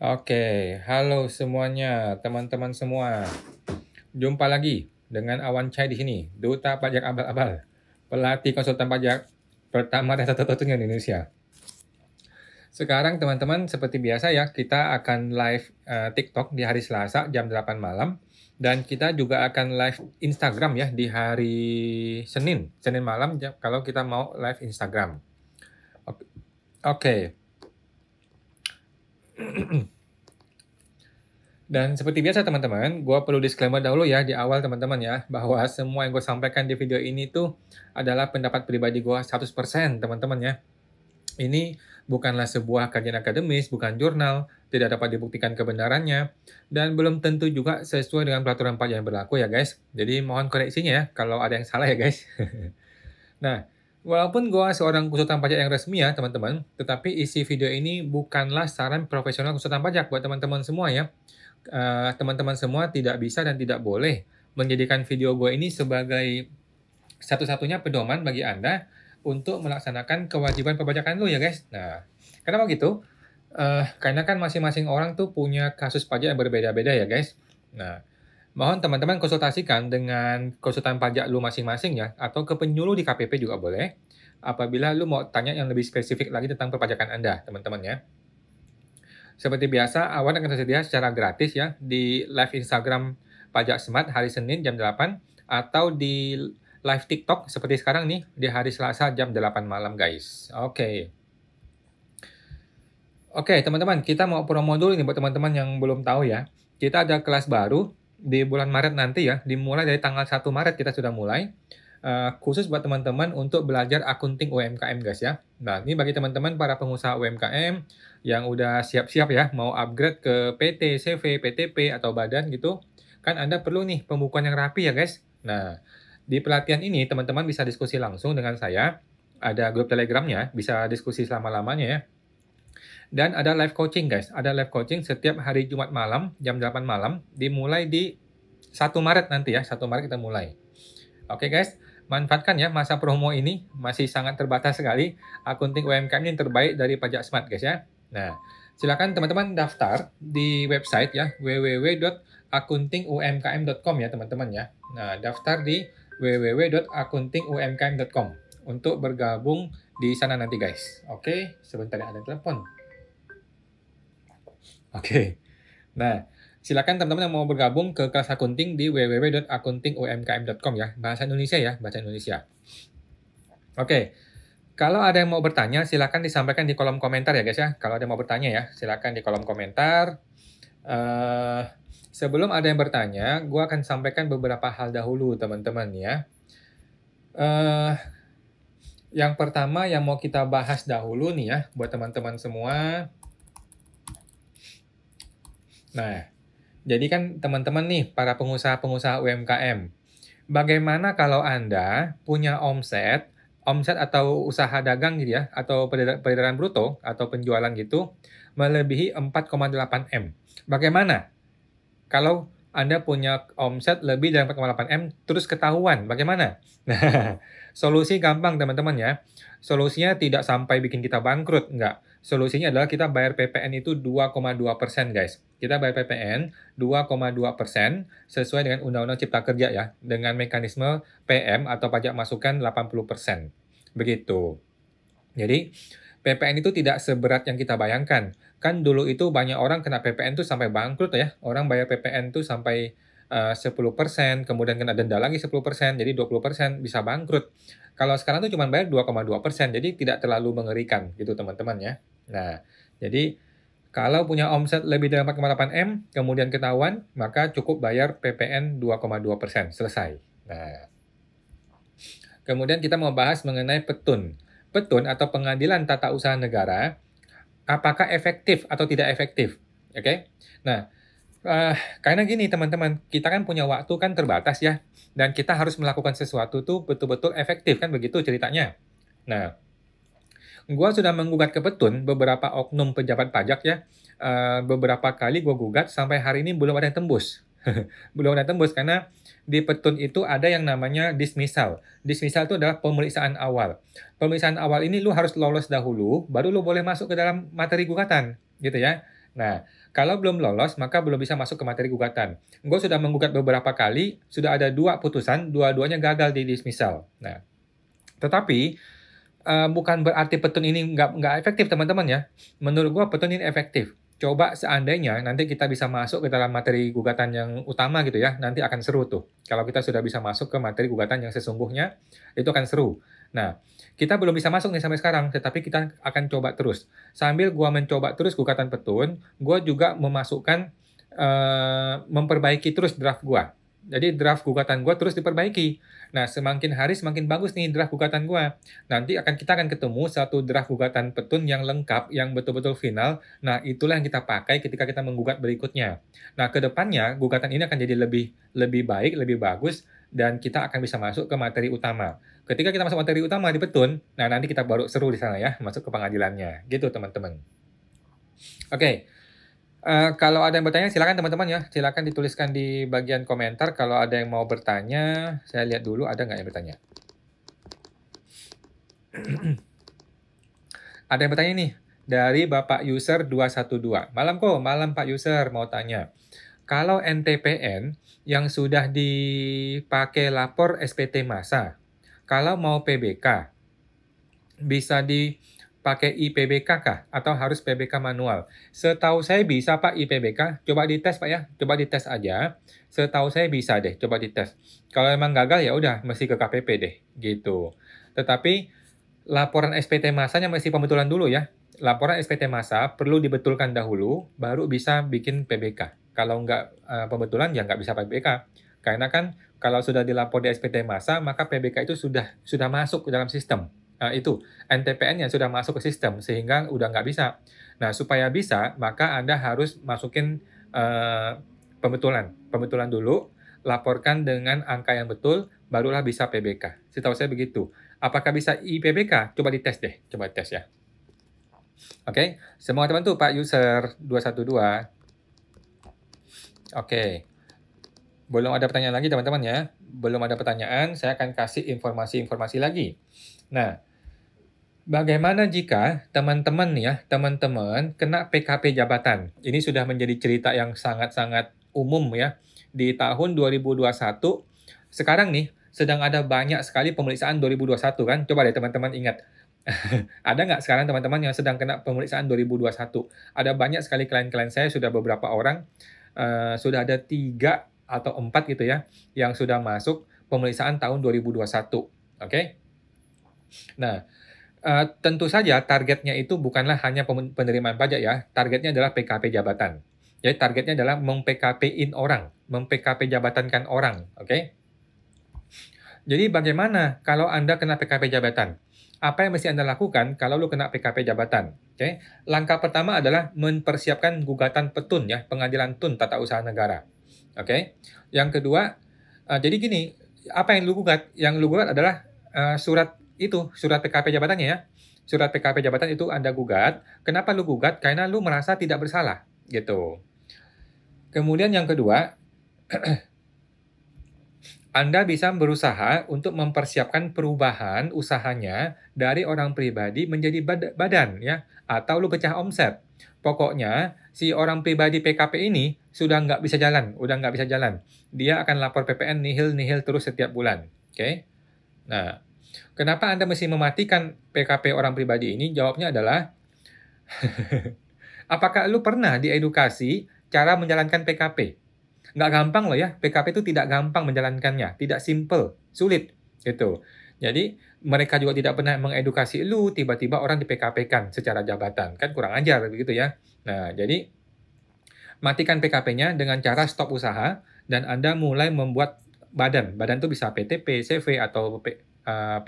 Oke, halo semuanya, teman-teman semua. Jumpa lagi dengan Awan Chai di sini, Duta Pajak Abal-Abal, pelatih konsultan pajak pertama dan satu-satunya di Indonesia. Sekarang teman-teman seperti biasa ya, kita akan live TikTok di hari Selasa jam 8 malam. Dan kita juga akan live Instagram ya di hari Senin malam kalau kita mau live Instagram. Oke. Dan seperti biasa teman-teman, gue perlu disclaimer dahulu ya di awal teman-teman ya, bahwa semua yang gue sampaikan di video ini tuh adalah pendapat pribadi gue 100% teman-teman ya. Ini bukanlah sebuah kajian akademis, bukan jurnal, tidak dapat dibuktikan kebenarannya, dan belum tentu juga sesuai dengan peraturan pajak yang berlaku ya guys. Jadi mohon koreksinya ya kalau ada yang salah ya guys. Nah, walaupun gue seorang konsultan pajak yang resmi ya teman-teman, tetapi isi video ini bukanlah saran profesional konsultan pajak buat teman-teman semua ya. Teman-teman semua tidak bisa dan tidak boleh menjadikan video gue ini sebagai satu-satunya pedoman bagi Anda untuk melaksanakan kewajiban perpajakan lo ya guys. Nah, kenapa gitu? Karena kan masing-masing orang tuh punya kasus pajak yang berbeda-beda ya guys. Nah, mohon teman-teman konsultasikan dengan konsultan pajak lu masing-masing ya, atau ke penyuluh di KPP juga boleh, apabila lu mau tanya yang lebih spesifik lagi tentang perpajakan Anda, teman-teman ya. Seperti biasa, Awan akan tersedia secara gratis ya di live Instagram Pajak Smart hari Senin jam 8 atau di live TikTok seperti sekarang nih di hari Selasa jam 8 malam guys. Oke, teman-teman, kita mau promo dulu nih buat teman-teman yang belum tahu ya. Kita ada kelas baru di bulan Maret nanti ya, dimulai dari tanggal 1 Maret kita sudah mulai. Khusus buat teman-teman untuk belajar akunting UMKM guys ya. Nah, ini bagi teman-teman para pengusaha UMKM yang udah siap-siap ya mau upgrade ke PT, CV, PTP atau badan gitu. Kan Anda perlu nih pembukuan yang rapi ya guys. Nah, di pelatihan ini teman-teman bisa diskusi langsung dengan saya. Ada grup Telegramnya, bisa diskusi selama-lamanya ya. Dan ada live coaching guys. Ada live coaching setiap hari Jumat malam jam 8 malam dimulai di 1 Maret nanti ya. 1 Maret kita mulai. Oke guys, manfaatkan ya masa promo ini, masih sangat terbatas sekali. Akunting UMKM ini terbaik dari Pajak Smart guys ya. Nah, silakan teman-teman daftar di website ya, www.akuntingumkm.com ya teman-teman ya. Nah, daftar di www.akuntingumkm.com untuk bergabung di sana nanti guys. Oke, sebentar ya ada telepon. Oke, nah silakan teman-teman yang mau bergabung ke kelas akunting di www.akuntingumkm.com ya. Bahasa Indonesia ya, bahasa Indonesia. Oke, kalau ada yang mau bertanya, silakan disampaikan di kolom komentar ya guys ya. Kalau ada yang mau bertanya ya, silakan di kolom komentar. Sebelum ada yang bertanya, gue akan sampaikan beberapa hal dahulu teman-teman ya. Yang pertama yang mau kita bahas dahulu nih ya, buat teman-teman semua. Nah, jadi kan teman-teman nih, para pengusaha-pengusaha UMKM, bagaimana kalau Anda punya omset atau usaha dagang gitu ya, atau peredaran bruto, atau penjualan gitu, melebihi 4,8 M. Bagaimana kalau Anda punya omset lebih dari 4,8 M, terus ketahuan, bagaimana? Nah, solusi gampang teman-teman ya. Solusinya tidak sampai bikin kita bangkrut, enggak. Solusinya adalah kita bayar PPN itu 2,2% guys. Kita bayar PPN 2,2% sesuai dengan Undang-Undang Cipta Kerja ya, dengan mekanisme PM atau pajak masukan 80%. Begitu. Jadi, PPN itu tidak seberat yang kita bayangkan. Kan dulu itu banyak orang kena PPN tuh sampai bangkrut ya. Orang bayar PPN tuh sampai 10%, kemudian kena denda lagi 10%, jadi 20% bisa bangkrut. Kalau sekarang tuh cuma bayar 2,2%, jadi tidak terlalu mengerikan gitu teman-teman ya. Nah, jadi kalau punya omset lebih dari 4,8 M, kemudian ketahuan, maka cukup bayar PPN 2,2%, selesai. Nah, kemudian kita mau bahas mengenai petun. Petun atau pengadilan tata usaha negara, apakah efektif atau tidak efektif? Oke? Nah, karena gini teman-teman, kita kan punya waktu kan terbatas ya, dan kita harus melakukan sesuatu tuh betul-betul efektif kan begitu ceritanya. Nah, gua sudah menggugat ke Petun beberapa oknum pejabat pajak ya, beberapa kali gua gugat sampai hari ini belum ada yang tembus. Belum ada yang tembus karena di Petun itu ada yang namanya dismissal. Dismissal itu adalah pemeriksaan awal. Pemeriksaan awal ini lu harus lolos dahulu, baru lu boleh masuk ke dalam materi gugatan, gitu ya. Nah, kalau belum lolos, maka belum bisa masuk ke materi gugatan. Gue sudah menggugat beberapa kali, sudah ada 2 putusan, dua-duanya gagal di dismissal. Nah, tetapi bukan berarti petun ini nggak efektif teman-teman ya. Menurut gua petun ini efektif. Coba seandainya nanti kita bisa masuk ke dalam materi gugatan yang utama gitu ya, nanti akan seru tuh. Kalau kita sudah bisa masuk ke materi gugatan yang sesungguhnya, itu akan seru. Nah, kita belum bisa masuk nih sampai sekarang, tetapi kita akan coba terus. Sambil gua mencoba terus gugatan petun, gua juga memasukkan, memperbaiki terus draft gua. Jadi draft gugatan gua terus diperbaiki. Nah, semakin hari semakin bagus nih draft gugatan gua. Nanti kita akan ketemu satu draft gugatan petun yang lengkap, yang betul-betul final. Nah, itulah yang kita pakai ketika kita menggugat berikutnya. Nah, ke depannya gugatan ini akan jadi lebih lebih baik, lebih bagus, dan kita akan bisa masuk ke materi utama. Ketika kita masuk materi utama di petun, nah nanti kita baru seru di sana ya, masuk ke pengadilannya. Gitu, teman-teman. Oke. Kalau ada yang bertanya silakan teman-teman ya, silakan dituliskan di bagian komentar kalau ada yang mau bertanya. Saya lihat dulu ada nggak yang bertanya. Ada yang bertanya nih, dari Bapak User 212. Malam Pak User, mau tanya. Kalau NTPN yang sudah dipakai lapor SPT massa, kalau mau PBK, bisa dipakai IPBK kah? Atau harus PBK manual? Setahu saya bisa Pak IPBK, coba dites Pak ya, coba dites aja. Setahu saya bisa deh, coba dites. Kalau memang gagal ya udah, mesti ke KPP deh, gitu. Tetapi laporan SPT massanya mesti pembetulan dulu ya. Laporan SPT massa perlu dibetulkan dahulu, baru bisa bikin PBK. Kalau nggak pembetulan ya nggak bisa PBK. Karena kan kalau sudah dilapor di SPT massa, maka PBK itu sudah masuk ke dalam sistem. Itu NTPN yang sudah masuk ke sistem, sehingga udah nggak bisa. Nah, supaya bisa, maka Anda harus masukin pembetulan dulu, laporkan dengan angka yang betul, barulah bisa PBK. Setahu saya begitu. Apakah bisa IPBK? Coba dites deh, coba tes ya. Oke, semua teman tuh Pak User 212. Oke. Belum ada pertanyaan lagi teman-teman ya. Belum ada pertanyaan, saya akan kasih informasi-informasi lagi. Nah, bagaimana jika teman-teman kena PKP jabatan? Ini sudah menjadi cerita yang sangat-sangat umum ya. Di tahun 2021, sekarang nih, sedang ada banyak sekali pemeriksaan 2021 kan? Coba deh teman-teman ingat. Ada nggak sekarang teman-teman yang sedang kena pemeriksaan 2021? Ada banyak sekali klien-klien saya, sudah beberapa orang, sudah ada 3 atau 4 gitu ya, yang sudah masuk pemeriksaan tahun 2021. Oke? Nah, tentu saja targetnya itu bukanlah hanya penerimaan pajak ya, targetnya adalah PKP jabatan. Jadi targetnya adalah mem-PKP-in orang, mem-PKP jabatankan orang, oke? Jadi bagaimana kalau Anda kena PKP jabatan? Apa yang mesti Anda lakukan kalau lu kena PKP jabatan? Oke? Langkah pertama adalah mempersiapkan gugatan petun ya, pengadilan tun tata usaha negara. Oke? Yang kedua, jadi gini, apa yang lu gugat? Yang lu gugat adalah surat PKP jabatannya ya. Surat PKP jabatan itu Anda gugat. Kenapa lu gugat? Karena lu merasa tidak bersalah, gitu. Kemudian yang kedua, Anda bisa berusaha untuk mempersiapkan perubahan usahanya dari orang pribadi menjadi badan ya, atau lu pecah omset. Pokoknya si orang pribadi PKP ini sudah nggak bisa jalan, udah nggak bisa jalan. Dia akan lapor PPN nihil terus setiap bulan. Oke? Nah, kenapa Anda mesti mematikan PKP orang pribadi ini? Jawabnya adalah, apakah lu pernah diedukasi cara menjalankan PKP? Nggak gampang loh ya, PKP itu tidak gampang menjalankannya, tidak simple, sulit, gitu. Jadi, mereka juga tidak pernah mengedukasi lu, tiba-tiba orang di-PKP-kan secara jabatan, kan kurang ajar begitu ya. Nah, jadi matikan PKP-nya dengan cara stop usaha, dan Anda mulai membuat badan. Badan itu bisa PTP, CV, atau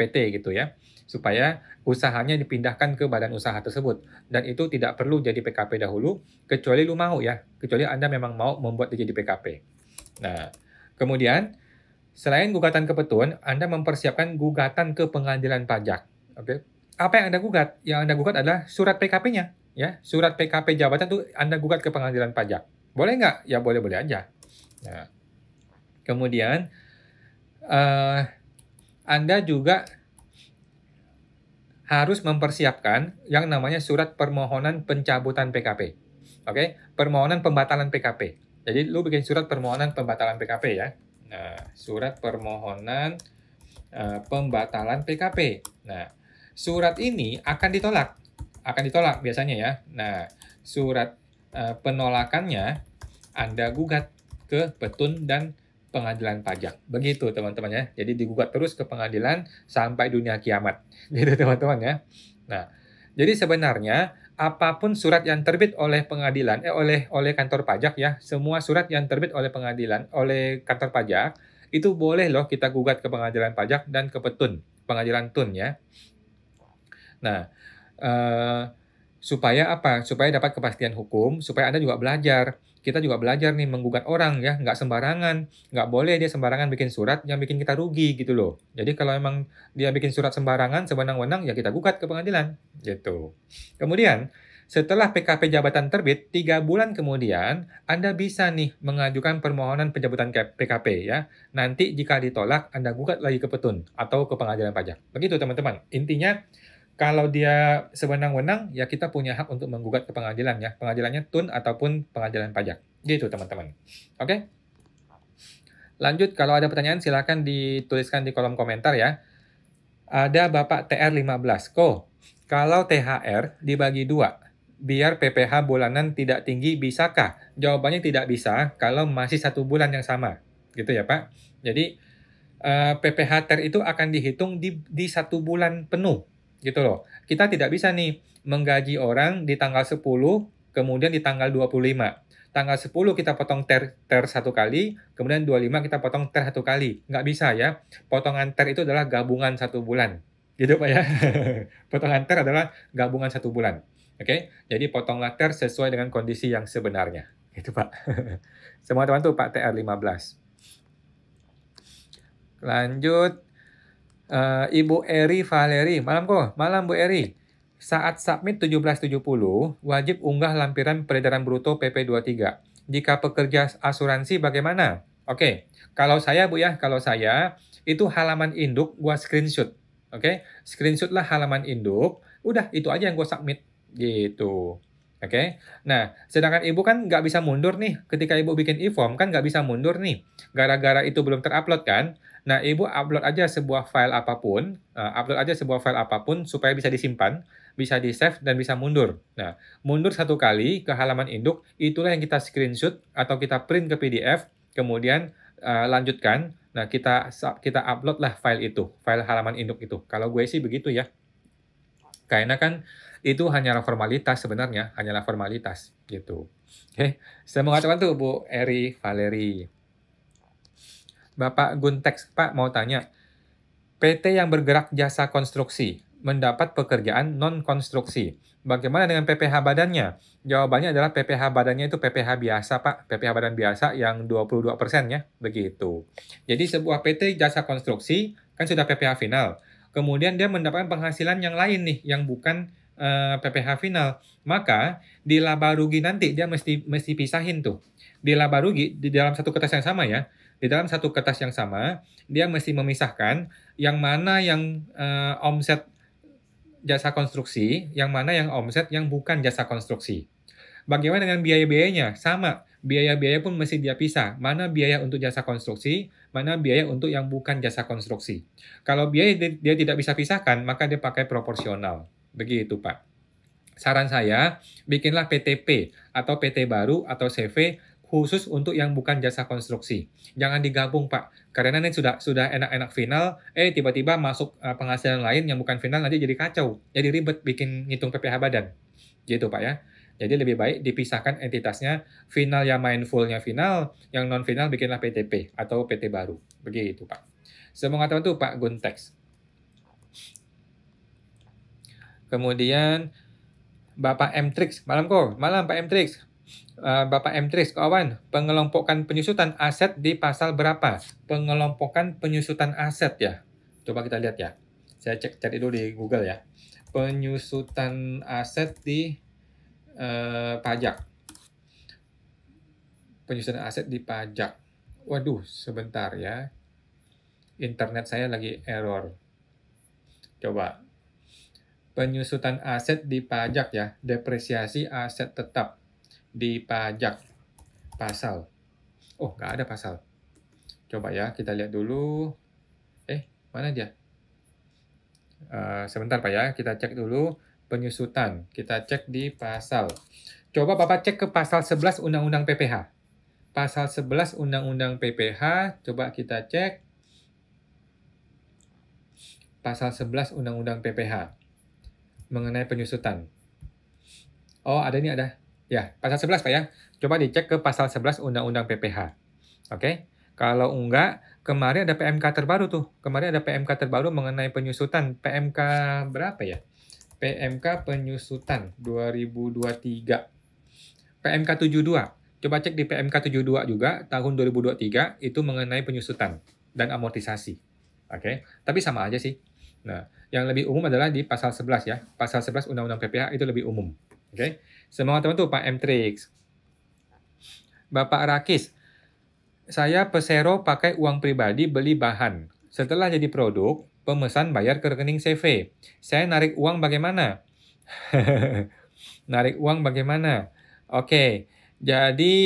PT gitu ya, supaya usahanya dipindahkan ke badan usaha tersebut. Dan itu tidak perlu jadi PKP dahulu, kecuali lu mau ya, kecuali Anda memang mau membuat dia jadi PKP. Nah, kemudian selain gugatan ke petun, Anda mempersiapkan gugatan ke pengadilan pajak. Oke. Apa yang Anda gugat? Yang Anda gugat adalah surat PKP-nya. Ya, surat PKP jabatan itu Anda gugat ke pengadilan pajak. Boleh nggak? Ya boleh-boleh aja. Nah, kemudian Anda juga harus mempersiapkan yang namanya surat permohonan pencabutan PKP. Oke, permohonan pembatalan PKP. Jadi lu bikin surat permohonan pembatalan PKP ya. Nah, surat permohonan pembatalan PKP. Nah, surat ini akan ditolak biasanya ya. Nah, surat penolakannya Anda gugat ke Petun dan Pengadilan Pajak. Begitu teman-teman ya. Jadi digugat terus ke pengadilan sampai dunia kiamat. Gitu teman-teman ya. Nah, jadi sebenarnya apapun surat yang terbit oleh pengadilan oleh kantor pajak ya, semua surat yang terbit oleh pengadilan oleh kantor pajak itu boleh loh kita gugat ke pengadilan pajak dan ke Petun, pengadilan Tun ya. Nah, supaya apa? Supaya dapat kepastian hukum, supaya Anda juga belajar. Kita juga belajar nih menggugat orang ya, nggak sembarangan. Nggak boleh dia sembarangan bikin surat yang bikin kita rugi gitu loh. Jadi kalau emang dia bikin surat sembarangan, sewenang-wenang, ya kita gugat ke pengadilan. Gitu. Kemudian, setelah PKP jabatan terbit, 3 bulan kemudian, Anda bisa nih mengajukan permohonan pencabutan PKP ya. Nanti jika ditolak, Anda gugat lagi ke Petun atau ke pengadilan pajak. Begitu teman-teman. Intinya, kalau dia sewenang-wenang, ya kita punya hak untuk menggugat ke pengadilan ya. Pengadilannya Tun ataupun pengadilan pajak. Gitu teman-teman. Oke? Lanjut, kalau ada pertanyaan silakan dituliskan di kolom komentar ya. Ada Bapak TR15. Kalau THR dibagi 2, biar PPh bulanan tidak tinggi, bisakah? Jawabannya tidak bisa kalau masih 1 bulan yang sama. Gitu ya Pak. Jadi, PPh TER itu akan dihitung di 1 bulan penuh. Gitu loh. Kita tidak bisa nih menggaji orang di tanggal 10, kemudian di tanggal 25. Tanggal 10 kita potong TER 1 kali, kemudian 25 kita potong TER 1 kali. Nggak bisa ya. Potongan TER itu adalah gabungan 1 bulan. Gitu Pak ya. Potongan TER adalah gabungan 1 bulan. Oke? Jadi potonglah TER sesuai dengan kondisi yang sebenarnya. Gitu Pak. Semua teman tuh Pak TR 15. Lanjut. Ibu Eri Valeri. Malam Bu Eri. Saat submit 1770, wajib unggah lampiran peredaran bruto PP 23. Jika pekerja asuransi bagaimana? Oke, kalau saya Bu ya, itu halaman induk gua screenshot. Oke, screenshot lah halaman induk, udah itu aja yang gua submit. Gitu. Oke, nah sedangkan Ibu kan nggak bisa mundur nih, ketika Ibu bikin e-form kan nggak bisa mundur nih, gara-gara itu belum terupload kan. Nah, Ibu upload aja sebuah file apapun supaya bisa disimpan, bisa di-save, dan bisa mundur. Nah, mundur 1 kali ke halaman induk, itulah yang kita screenshot atau kita print ke PDF, kemudian lanjutkan. Nah, kita upload lah file itu, file halaman induk itu. Kalau gue sih begitu ya. Karena kan itu hanyalah formalitas sebenarnya, hanyalah formalitas gitu. Oke, semoga teman tuh Bu Eri Valeri. Bapak Guntex, Pak mau tanya, PT yang bergerak jasa konstruksi mendapat pekerjaan non-konstruksi. Bagaimana dengan PPh badannya? Jawabannya adalah PPh badannya itu PPh biasa, Pak. PPh badan biasa yang 22% ya, begitu. Jadi sebuah PT jasa konstruksi kan sudah PPh final. Kemudian dia mendapatkan penghasilan yang lain nih, yang bukan PPh final. Maka di laba rugi nanti dia mesti pisahin tuh. Di laba rugi di dalam satu kertas yang sama ya. Di dalam satu kertas yang sama, dia mesti memisahkan yang mana yang omset jasa konstruksi, yang mana yang omset yang bukan jasa konstruksi. Bagaimana dengan biaya-biayanya? Sama, biaya-biaya pun mesti dia pisah. Mana biaya untuk jasa konstruksi, mana biaya untuk yang bukan jasa konstruksi. Kalau biaya dia tidak bisa pisahkan, maka dia pakai proporsional. Begitu, Pak. Saran saya, bikinlah PTP atau PT baru atau CV khusus untuk yang bukan jasa konstruksi. Jangan digabung, Pak. Karena ini sudah enak-enak final, tiba-tiba masuk penghasilan lain yang bukan final, nanti jadi kacau. Jadi ribet bikin ngitung PPh badan. Gitu, Pak ya. Jadi lebih baik dipisahkan entitasnya, final yang mindful-nya final, yang non-final bikinlah PTP atau PT baru. Begitu, Pak. Semoga teman tuh Pak Guntex. Kemudian Bapak M-Trix, malam Pak M-Trix. Bapak M-Trix, kawan, pengelompokan penyusutan aset di pasal berapa? Pengelompokan penyusutan aset ya. Coba kita lihat ya. Saya cari dulu di Google ya. Penyusutan aset di pajak. Penyusutan aset di pajak. Waduh, sebentar ya. Internet saya lagi error. Coba. Penyusutan aset di pajak ya. Depresiasi aset tetap. dipajak. Pasal. Oh, nggak ada pasal. Coba ya, kita lihat dulu. Mana dia? Sebentar Pak ya, kita cek dulu penyusutan. Kita cek di pasal. Coba Bapak cek ke pasal 11 Undang-Undang PPH. Pasal 11 Undang-Undang PPH, coba kita cek. Pasal 11 Undang-Undang PPH. Mengenai penyusutan. Oh, ada ini ada. Ya, pasal 11 Pak ya. Coba dicek ke pasal 11 Undang-Undang PPH. Oke? Kalau enggak, kemarin ada PMK terbaru tuh. Kemarin ada PMK terbaru mengenai penyusutan. PMK berapa ya? PMK penyusutan 2023. PMK 72. Coba cek di PMK 72 juga, tahun 2023, itu mengenai penyusutan dan amortisasi. Oke? Tapi sama aja sih. Nah, yang lebih umum adalah di pasal 11 ya. Pasal 11 Undang-Undang PPH itu lebih umum. Oke? Semangat teman-teman tuh Pak M-Trix. Bapak Rakis, saya pesero pakai uang pribadi beli bahan. Setelah jadi produk, pemesan bayar ke rekening CV. Saya narik uang bagaimana? Narik uang bagaimana? Oke, jadi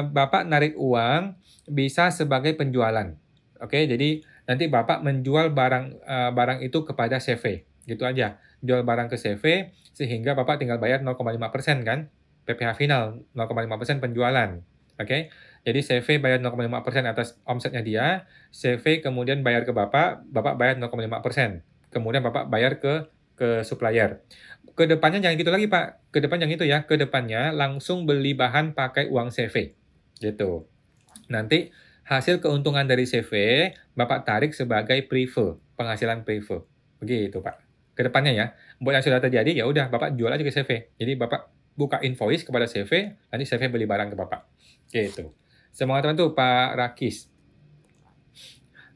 Bapak narik uang bisa sebagai penjualan. Oke, jadi nanti Bapak menjual barang itu kepada CV. Gitu aja. Jual barang ke CV sehingga Bapak tinggal bayar 0,5% kan? PPh final 0,5% penjualan. Oke. Jadi CV bayar 0,5% atas omsetnya dia, CV kemudian bayar ke Bapak, Bapak bayar 0,5%. Kemudian Bapak bayar ke supplier. Kedepannya jangan gitu lagi Pak. Kedepan yang itu ya. Kedepannya langsung beli bahan pakai uang CV. Gitu. Nanti hasil keuntungan dari CV Bapak tarik sebagai preve, penghasilan preve. Begitu Pak. Kedepannya ya. Buat yang sudah terjadi ya udah Bapak jual aja ke CV. Jadi Bapak buka invoice kepada CV, nanti CV beli barang ke Bapak. Gitu. Semangat teman tuh Pak Rakis.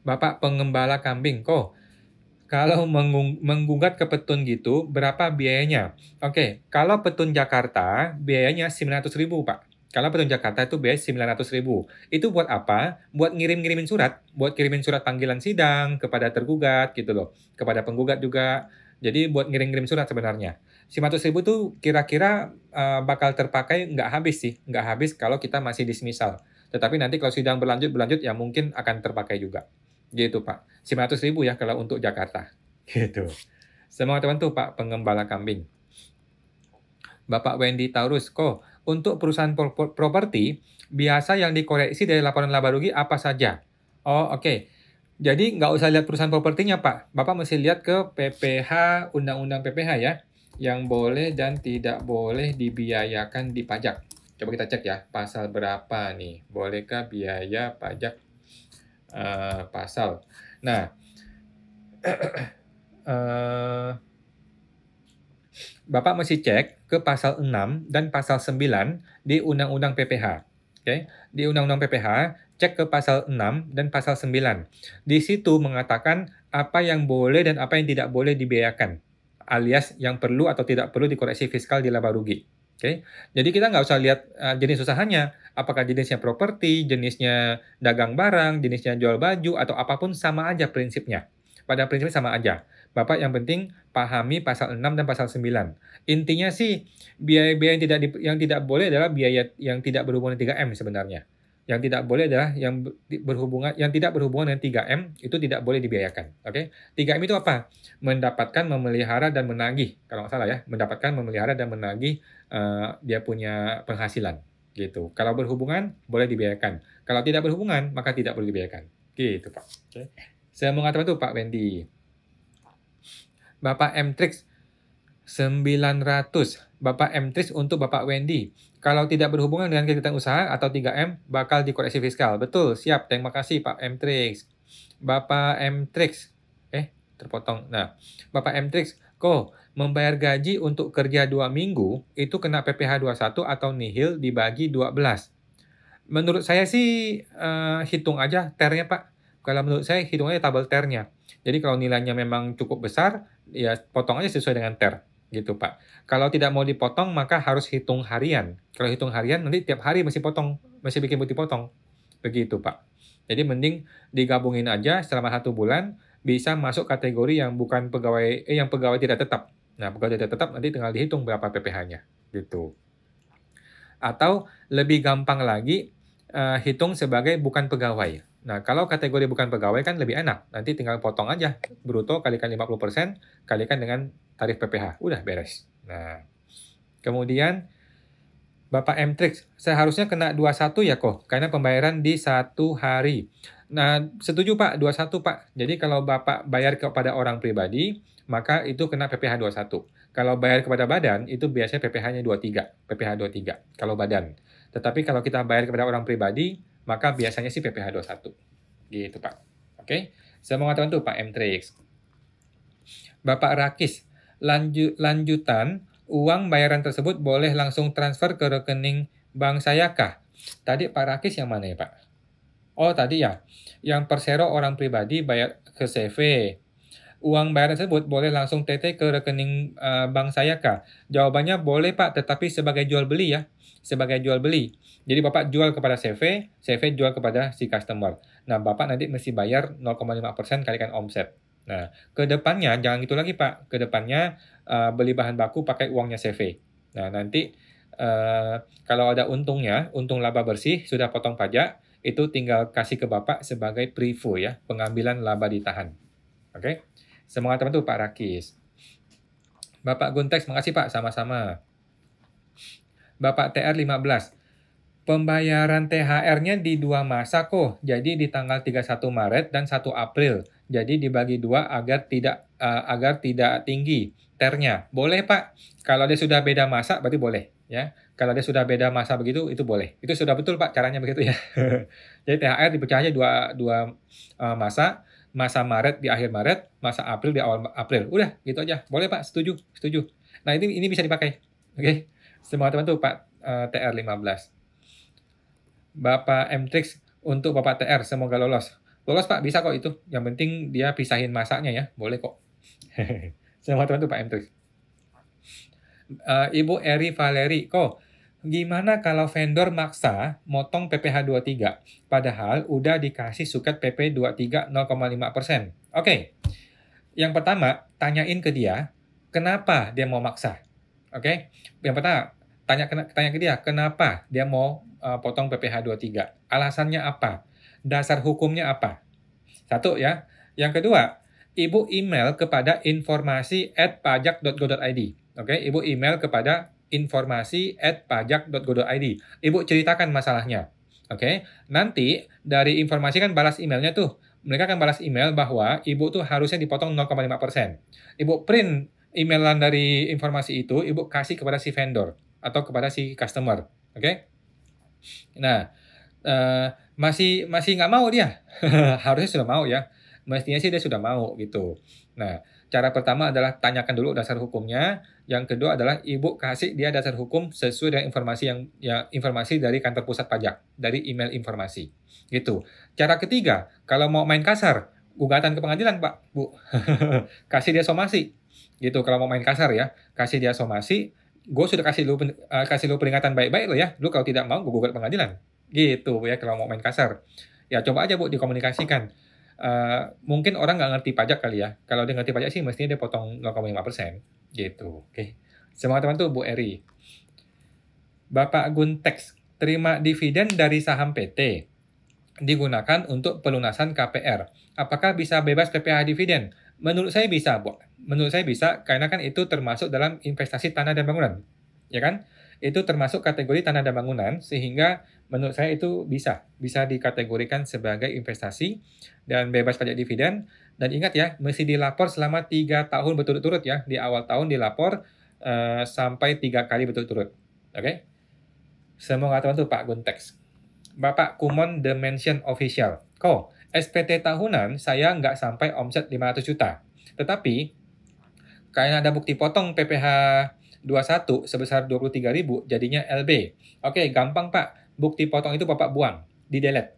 Bapak pengembala kambing kok. Kalau menggugat ke petun gitu, berapa biayanya? Oke, kalau petun Jakarta, biayanya 900.000, Pak. Kalau petun Jakarta itu biaya 900.000. Itu buat apa? Buat ngirim-ngirimin surat. Buat kirimin surat panggilan sidang kepada tergugat, gitu loh. Kepada penggugat juga. Jadi buat ngirim-ngirim surat sebenarnya. 900.000 itu kira-kira bakal terpakai nggak habis sih. Nggak habis kalau kita masih dismissal. Tetapi nanti kalau sidang berlanjut ya mungkin akan terpakai juga. Gitu Pak. 900.000 ya kalau untuk Jakarta. Gitu. Semangat teman tuh Pak pengembala kambing. Bapak Wendy Taurus, kok untuk perusahaan properti, biasa yang dikoreksi dari laporan laba rugi apa saja? Oh, oke. Jadi nggak usah lihat perusahaan propertinya Pak. Bapak mesti lihat ke PPH, Undang-Undang PPH ya. Yang boleh dan tidak boleh dibiayakan di pajak. Coba kita cek ya, pasal berapa nih? Bolehkah biaya pajak pasal? Nah, Bapak mesti cek ke pasal 6 dan pasal 9 di Undang-Undang PPH. Oke, di Undang-Undang PPH, cek ke pasal 6 dan pasal 9. Di situ mengatakan apa yang boleh dan apa yang tidak boleh dibiayakan, alias yang perlu atau tidak perlu dikoreksi fiskal di laba rugi. Oke, jadi kita nggak usah lihat jenis usahanya, apakah jenisnya properti, jenisnya dagang barang, jenisnya jual baju, atau apapun sama aja prinsipnya. Pada prinsipnya sama aja. Bapak yang penting pahami pasal 6 dan pasal 9. Intinya sih biaya-biaya yang tidak boleh adalah biaya yang tidak berhubungan dengan 3M sebenarnya. Yang tidak boleh adalah yang tidak berhubungan dengan 3M itu tidak boleh dibiayakan. Oke? 3M itu apa? Mendapatkan, memelihara dan menagih. Kalau nggak salah ya, mendapatkan, memelihara dan menagih dia punya penghasilan. Gitu. Kalau berhubungan boleh dibiayakan. Kalau tidak berhubungan maka tidak boleh dibiayakan. Gitu, Pak. Oke. Saya mengatakan itu Pak Wendy. Bapak M-Trix 900. Bapak M-Trix untuk Bapak Wendy. Kalau tidak berhubungan dengan kegiatan usaha atau 3M, bakal dikoreksi fiskal. Betul, siap. Terima kasih Pak M-Trix. Bapak M-Trix. Terpotong. Nah, Bapak M-Trix, kok membayar gaji untuk kerja 2 minggu, itu kena PPh 21 atau nihil dibagi 12? Menurut saya sih hitung aja ternya Pak. Kalau menurut saya hitung aja tabel ternya. Jadi kalau nilainya memang cukup besar, ya potong aja sesuai dengan ter, gitu Pak. Kalau tidak mau dipotong, maka harus hitung harian. Kalau hitung harian, nanti tiap hari mesti bikin bukti potong. Begitu Pak. Jadi mending digabungin aja selama 1 bulan, bisa masuk kategori yang bukan pegawai, yang pegawai tidak tetap. Nah, pegawai tidak tetap nanti tinggal dihitung berapa PPh-nya. Gitu. Atau lebih gampang lagi, hitung sebagai bukan pegawai. Nah, kalau kategori bukan pegawai kan lebih enak, nanti tinggal potong aja, bruto kalikan 50%, kalikan dengan tarif PPh, udah beres. Nah, kemudian Bapak M-Trix, seharusnya kena 21 ya kok, karena pembayaran di 1 hari. Nah, setuju Pak, 21 Pak. Jadi kalau Bapak bayar kepada orang pribadi, maka itu kena PPh 21. Kalau bayar kepada badan, itu biasanya PPh-nya 23, PPh 23, kalau badan. Tetapi kalau kita bayar kepada orang pribadi, maka biasanya sih PPh 21. Gitu Pak. Oke, saya mau ngatakan tuh Pak M-Trix. Bapak Rakis, lanjutan uang bayaran tersebut boleh langsung transfer ke rekening bank saya kah? Tadi Pak Rakis yang mana ya Pak? Oh tadi ya, yang Persero orang pribadi bayar ke CV. Uang bayaran tersebut boleh langsung TT ke rekening bank saya kah? Jawabannya boleh Pak, tetapi sebagai jual beli ya. Sebagai jual beli. Jadi Bapak jual kepada CV, CV jual kepada si customer. Nah Bapak nanti mesti bayar 0,5% kalikan omset. Nah, ke depannya jangan gitu lagi Pak. Ke depannya beli bahan baku pakai uangnya CV. Nah, nanti kalau ada untungnya, untung laba bersih, sudah potong pajak, itu tinggal kasih ke Bapak sebagai privo ya, pengambilan laba ditahan. Oke? Semangat teman tuh Pak Rakis. Bapak Guntex, makasih Pak, sama-sama. Bapak TR 15. Pembayaran THR-nya di 2 masa kok, jadi di tanggal 31 Maret dan 1 April. Jadi dibagi 2 agar tidak tinggi TER-nya. Boleh Pak, kalau dia sudah beda masa berarti boleh. Ya, kalau dia sudah beda masa begitu, itu boleh. Itu sudah betul Pak, caranya begitu ya. Jadi THR dipecahnya dua masa, masa Maret di akhir Maret, masa April di awal April. Udah, gitu aja. Boleh Pak, setuju. Nah ini bisa dipakai. Oke, semua teman tuh Pak TR 15. Bapak M-Trix untuk Bapak TR, semoga lolos. Lolos Pak, bisa kok itu. Yang penting dia pisahin masaknya ya, boleh kok. Semua teman tuh Pak M-Trix. Ibu Eri Valeri, kok gimana kalau vendor maksa motong PPh 23, padahal udah dikasih suket PP 23 0,5%. Oke, yang pertama, tanyain ke dia, kenapa dia mau maksa. Oke, yang pertama, tanya ke dia, kenapa dia mau potong PPh 23. Alasannya apa? Dasar hukumnya apa? Satu ya. Yang kedua, Ibu email kepada informasi@pajak.go.id. Oke, Ibu email kepada informasi@pajak.go.id. Ibu ceritakan masalahnya. Oke, nanti dari informasi kan balas emailnya tuh. Mereka akan balas email bahwa Ibu tuh harusnya dipotong 0,5%. Ibu print emailan dari informasi itu, Ibu kasih kepada si vendor atau kepada si customer. Oke? Nah, masih nggak mau dia. Harusnya sudah mau ya. Mestinya sih dia sudah mau gitu. Nah, cara pertama adalah tanyakan dulu dasar hukumnya. Yang kedua adalah Ibu kasih dia dasar hukum sesuai dengan informasi dari kantor pusat pajak, dari email informasi. Gitu. Cara ketiga, kalau mau main kasar, gugatan ke pengadilan, Pak, Bu. Kasih dia somasi. Gitu kalau mau main kasar ya. Kasih dia somasi, gue sudah kasih lu peringatan baik-baik lo ya. Lu kalau tidak mau, gue gugat pengadilan. Gitu ya kalau mau main kasar. Ya coba aja Bu dikomunikasikan. Mungkin orang nggak ngerti pajak kali ya. Kalau dia ngerti pajak sih mestinya dia potong 0,5%. Gitu. Oke. Semangat teman tuh Bu Eri. Bapak Guntex, terima dividen dari saham PT digunakan untuk pelunasan KPR. Apakah bisa bebas PPh dividen? Menurut saya bisa, Bu. Menurut saya bisa, karena kan itu termasuk dalam investasi tanah dan bangunan. Ya kan? Itu termasuk kategori tanah dan bangunan, sehingga menurut saya itu bisa dikategorikan sebagai investasi dan bebas pajak dividen. Dan ingat ya, mesti dilapor selama 3 tahun berturut-turut ya. Di awal tahun dilapor sampai 3 kali berturut-turut. Oke? Semoga teman tuh Pak Guntex. Bapak Kumon The Mansion Official. Kok, SPT tahunan saya nggak sampai omset 500 juta. Tetapi, karena ada bukti potong PPh 21 sebesar 23.000, jadinya LB. Oke, gampang Pak. Bukti potong itu Bapak buang, di-delete.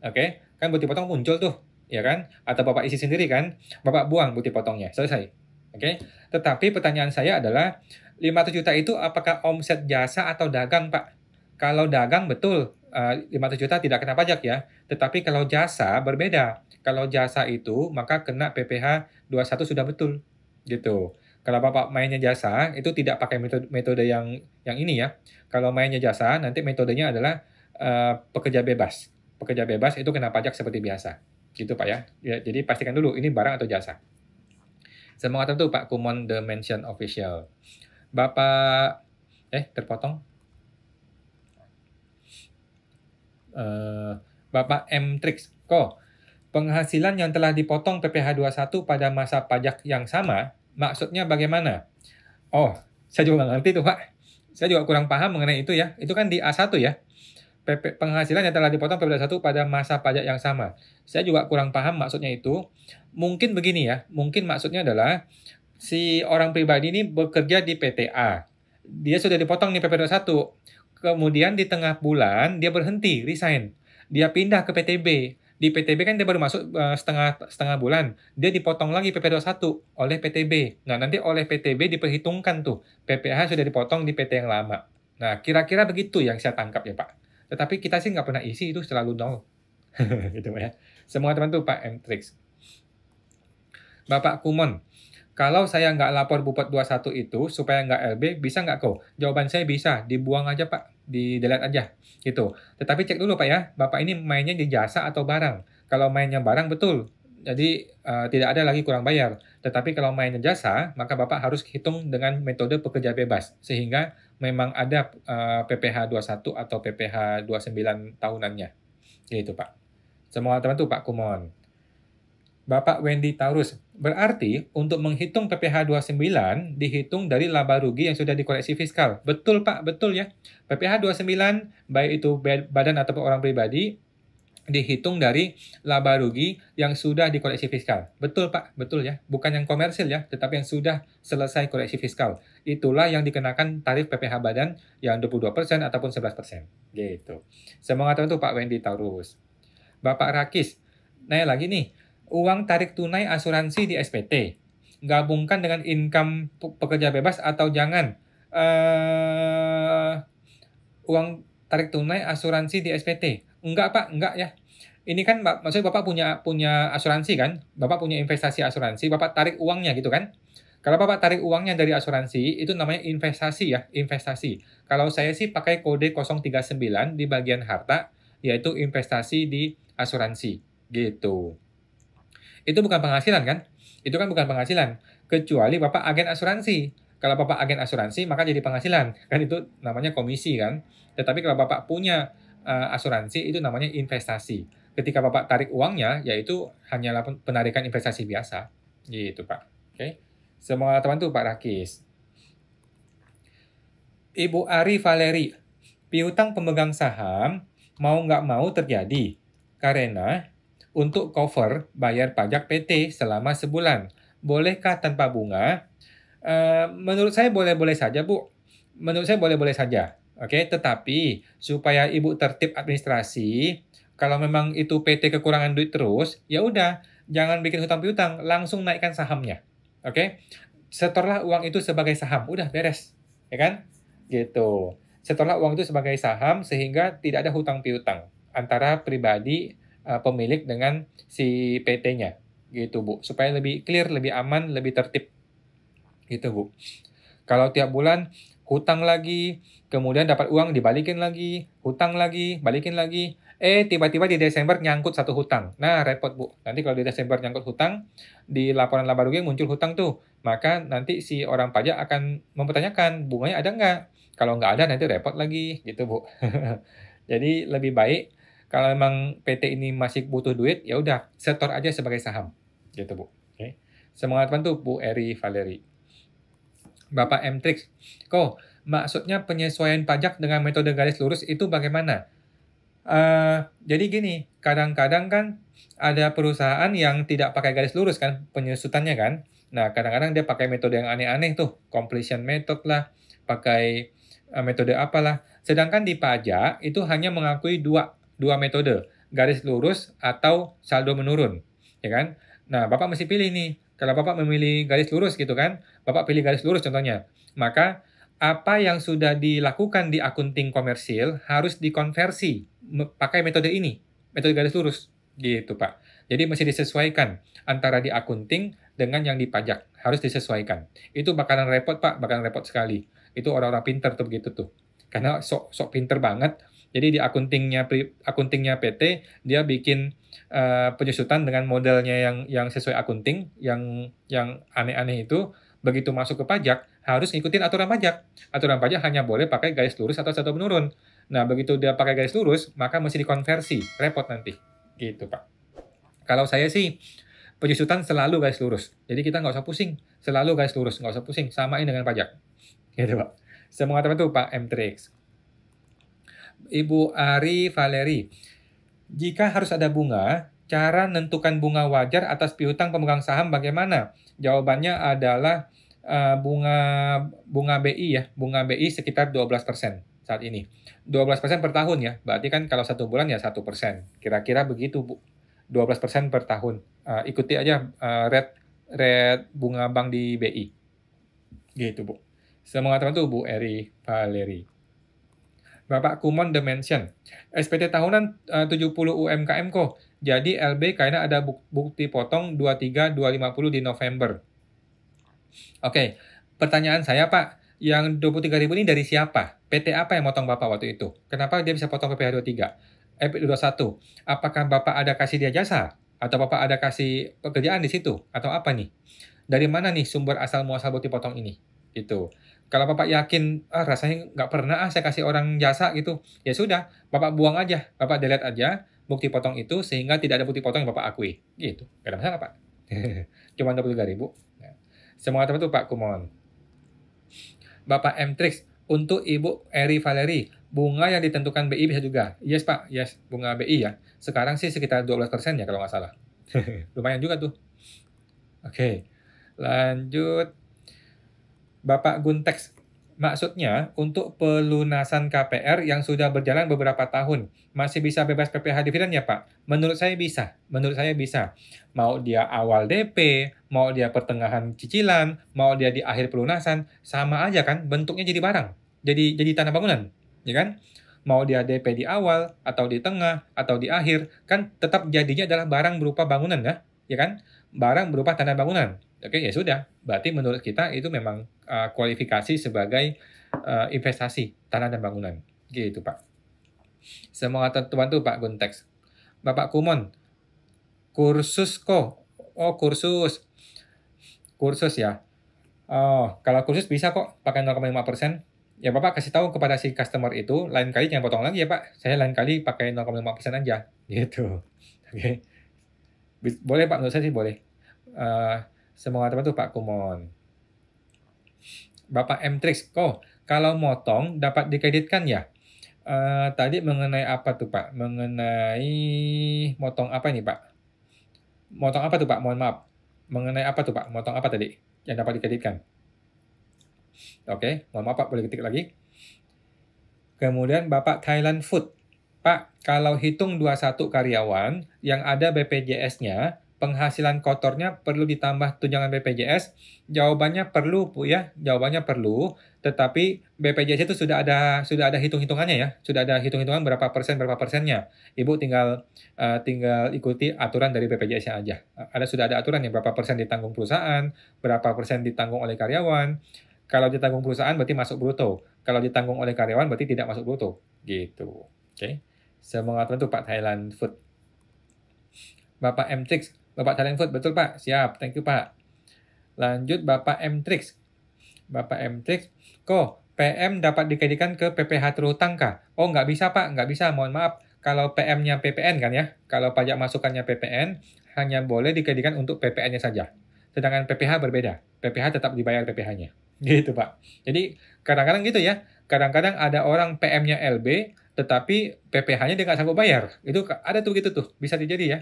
Oke, kan bukti potong muncul tuh, ya kan? Atau Bapak isi sendiri kan? Bapak buang bukti potongnya, selesai. Oke, tetapi pertanyaan saya adalah, 500 juta itu apakah omset jasa atau dagang Pak? Kalau dagang betul, 500 juta tidak kena pajak ya. Tetapi kalau jasa berbeda. Kalau jasa itu maka kena PPh 21 sudah betul. Gitu. Kalau Bapak mainnya jasa, itu tidak pakai metode yang ini ya. Kalau mainnya jasa, nanti metodenya adalah pekerja bebas. Pekerja bebas itu kena pajak seperti biasa. Gitu Pak ya. Jadi pastikan dulu ini barang atau jasa. Semangat tertentu Pak Kumon The Mention Official. Bapak terpotong. Bapak M Trix. Penghasilan yang telah dipotong PPh 21 pada masa pajak yang sama, maksudnya bagaimana? Oh, saya juga nggak ngerti tuh Pak. Saya juga kurang paham mengenai itu ya. Itu kan di A1 ya. Penghasilan yang telah dipotong PPh 21 pada masa pajak yang sama. Saya juga kurang paham maksudnya itu. Mungkin begini ya. Mungkin maksudnya adalah si orang pribadi ini bekerja di PTA. Dia sudah dipotong nih PPh 21. Kemudian di tengah bulan dia berhenti, resign. Dia pindah ke PTB. Di PTB kan dia baru masuk setengah bulan. Dia dipotong lagi PPh 21 oleh PTB. Nah, nanti oleh PTB diperhitungkan tuh. PPh sudah dipotong di PT yang lama. Nah, kira-kira begitu yang saya tangkap ya, Pak. Tetapi kita sih nggak pernah isi, itu selalu nol. Gitu ya. Semua teman tuh Pak M-Trix. Bapak Kumon, kalau saya nggak lapor Bupet 21 itu supaya nggak LB, bisa nggak kok? Jawaban saya bisa, dibuang aja Pak, di-delete aja. Gitu. Tetapi cek dulu Pak ya, Bapak ini mainnya di jasa atau barang. Kalau mainnya barang betul, jadi tidak ada lagi kurang bayar. Tetapi kalau mainnya jasa, maka Bapak harus hitung dengan metode pekerja bebas. Sehingga memang ada PPh 21 atau PPh 29 tahunannya. Gitu Pak. Semua teman tuh Pak Kumon. Bapak Wendy Taurus, berarti untuk menghitung PPh 29 dihitung dari laba rugi yang sudah dikoreksi fiskal. Betul Pak, betul ya. PPh 29, baik itu badan ataupun orang pribadi, dihitung dari laba rugi yang sudah dikoreksi fiskal. Betul Pak, betul ya. Bukan yang komersil ya, tetapi yang sudah selesai koreksi fiskal. Itulah yang dikenakan tarif PPh badan yang 22% ataupun 11%. Gitu. Semangat untuk Pak Wendy Taurus. Bapak Rakis, nanya lagi nih, uang tarik tunai asuransi di SPT, gabungkan dengan income pekerja bebas atau jangan? Uang tarik tunai asuransi di SPT. Enggak Pak, enggak ya. Ini kan maksudnya Bapak punya asuransi kan? Bapak punya investasi asuransi, Bapak tarik uangnya gitu kan? Kalau Bapak tarik uangnya dari asuransi, itu namanya investasi ya, investasi. Kalau saya sih pakai kode 039 di bagian harta, yaitu investasi di asuransi. Gitu. Itu bukan penghasilan kan? Itu kan bukan penghasilan. Kecuali Bapak agen asuransi. Kalau Bapak agen asuransi, maka jadi penghasilan. Kan itu namanya komisi kan? Tetapi kalau Bapak punya asuransi, itu namanya investasi. Ketika Bapak tarik uangnya, yaitu hanyalah penarikan investasi biasa. Gitu Pak. Oke. Semua teman tuh Pak Rakis. Ibu Ari Valeri, piutang pemegang saham mau nggak mau terjadi. Karena untuk cover bayar pajak PT selama sebulan. Bolehkah tanpa bunga? Menurut saya boleh-boleh saja, Bu. Menurut saya boleh-boleh saja. Oke, tetapi supaya Ibu tertib administrasi, kalau memang itu PT kekurangan duit terus, ya udah, jangan bikin hutang piutang, langsung naikkan sahamnya. Oke? Setorlah uang itu sebagai saham, udah beres. Ya kan? Gitu. Setorlah uang itu sebagai saham sehingga tidak ada hutang piutang antara pribadi pemilik dengan si PT-nya. Gitu, Bu. Supaya lebih clear, lebih aman, lebih tertib. Gitu, Bu. Kalau tiap bulan hutang lagi, kemudian dapat uang dibalikin lagi, hutang lagi, balikin lagi. Tiba-tiba di Desember nyangkut satu hutang. Nah, repot, Bu. Nanti kalau di Desember nyangkut hutang, di laporan laba rugi muncul hutang tuh. Maka nanti si orang pajak akan mempertanyakan, bunganya ada nggak? Kalau nggak ada, nanti repot lagi. Gitu, Bu. Jadi, lebih baik kalau memang PT ini masih butuh duit, ya udah, setor aja sebagai saham. Gitu, Bu. Oke. Semangat bantu, Bu Eri Valeri. Bapak M. Trix, maksudnya penyesuaian pajak dengan metode garis lurus itu bagaimana? Jadi gini, kadang-kadang kan ada perusahaan yang tidak pakai garis lurus kan, penyusutannya kan. Nah, kadang-kadang dia pakai metode yang aneh-aneh tuh, completion method lah, pakai metode apalah. Sedangkan di pajak itu hanya mengakui dua metode, garis lurus atau saldo menurun, ya kan? Nah, Bapak mesti pilih nih. Kalau Bapak memilih garis lurus gitu kan, Bapak pilih garis lurus contohnya. Maka apa yang sudah dilakukan di akunting komersil harus dikonversi pakai metode ini, metode garis lurus. Gitu, Pak. Jadi mesti disesuaikan antara di akunting dengan yang di pajak. harus disesuaikan. Itu bakalan repot Pak, bakalan repot sekali. Itu orang-orang pinter tuh begitu tuh. Karena sok pinter banget, jadi di akuntingnya PT, dia bikin penyusutan dengan modelnya yang sesuai akunting, yang aneh-aneh itu, begitu masuk ke pajak, harus ngikutin aturan pajak. Aturan pajak hanya boleh pakai garis lurus atau satu menurun. Nah, begitu dia pakai garis lurus, maka mesti dikonversi, repot nanti. Gitu, Pak. Kalau saya sih, penyusutan selalu garis lurus. Jadi kita nggak usah pusing, selalu garis lurus, nggak usah pusing, samain dengan pajak. Gitu, Pak. Semoga teman itu Pak M3X. Ibu Ari Valeri, jika harus ada bunga, cara menentukan bunga wajar atas piutang pemegang saham bagaimana? Jawabannya adalah bunga BI ya, bunga BI sekitar 12% saat ini. 12% per tahun ya, berarti kan kalau 1 bulan ya 1%. Kira-kira begitu Bu, 12% per tahun. Ikuti aja rate bunga bank di BI. Gitu Bu. Semoga teman tuh Bu Eri Valeri. Bapak Kumon Dimension. SPT tahunan 70 UMKM kok. Jadi LB kayaknya ada bukti potong 23.250 di November. Oke, pertanyaan saya Pak, yang 23.000 ini dari siapa? PT apa yang motong Bapak waktu itu? Kenapa dia bisa potong PPh 21? Apakah Bapak ada kasih dia jasa? Atau Bapak ada kasih pekerjaan di situ? Atau apa nih? Dari mana nih sumber asal muasal bukti potong ini? Gitu. Kalau Bapak yakin, rasanya nggak pernah saya kasih orang jasa gitu, ya sudah, Bapak buang aja, Bapak delete aja bukti potong itu sehingga tidak ada bukti potong yang Bapak akui. Gitu. Nggak ada masalah, Pak. Cuma 23.000. Semoga teman itu Pak Kumon. Bapak M-Trix, untuk Ibu Eri Valeri, bunga yang ditentukan BI bisa juga. Yes, Pak. Yes, bunga BI ya. Sekarang sih sekitar 12% ya kalau nggak salah. Lumayan juga tuh. Oke. Lanjut. Bapak Guntex, maksudnya untuk pelunasan KPR yang sudah berjalan beberapa tahun, masih bisa bebas PPh dividen ya Pak? Menurut saya bisa. Mau dia awal DP, mau dia pertengahan cicilan, mau dia di akhir pelunasan, sama aja kan bentuknya jadi barang. Jadi tanah bangunan, ya kan? Mau dia DP di awal, atau di tengah, atau di akhir, kan tetap jadinya adalah barang berupa bangunan ya kan? Barang berupa tanah bangunan. Oke, ya sudah. Berarti menurut kita itu memang kualifikasi sebagai investasi tanah dan bangunan. Gitu, Pak. Semoga terbantu Pak Guntex. Bapak Kumon, kursus kok. Oh, kursus. Kursus ya. Oh, kalau kursus bisa kok pakai 0,5%. Ya, Bapak kasih tahu kepada si customer itu, lain kali jangan potong lagi ya, Pak. Saya lain kali pakai 0,5% aja. Gitu. Oke. Boleh, Pak. Menurut saya sih boleh. Semoga terbantu Pak Kumon. Bapak M-Trix, kalau motong dapat dikreditkan ya? Tadi mengenai apa tuh Pak? Mengenai motong apa ini Pak? Motong apa tuh Pak? Mohon maaf. Mengenai apa tuh Pak? Motong apa tadi yang dapat dikreditkan? Oke, mohon maaf Pak, boleh ketik lagi. Kemudian Bapak Thailand Food. Pak, kalau hitung 21 karyawan yang ada BPJS-nya, penghasilan kotornya perlu ditambah tunjangan BPJS? Jawabannya perlu, Bu ya. Jawabannya perlu, tetapi BPJS itu sudah ada hitung-hitungannya ya. Sudah ada hitung-hitungan berapa persennya. Ibu tinggal ikuti aturan dari BPJS-nya aja. Sudah ada aturan ya, berapa persen ditanggung perusahaan, berapa persen ditanggung oleh karyawan. Kalau ditanggung perusahaan berarti masuk bruto. Kalau ditanggung oleh karyawan berarti tidak masuk bruto. Gitu. Oke. Semangat untuk Pak Thailand Food. Bapak M-Trix. Bapak Thailand Food, betul Pak? Siap. Thank you Pak. Lanjut Bapak M-Trix. Bapak M-Trix. PM dapat dikreditkan ke PPh terhutang kah? Oh, nggak bisa Pak. Nggak bisa. Mohon maaf. Kalau PM-nya PPN kan ya. Kalau pajak masukannya PPN, hanya boleh dikreditkan untuk PPN-nya saja. Sedangkan PPh berbeda. PPh tetap dibayar PPh-nya. Gitu Pak. Jadi kadang-kadang gitu ya. Kadang-kadang ada orang PM-nya LB, tetapi PPh-nya dia nggak sanggup bayar. Itu ada tuh gitu tuh. Bisa terjadi ya.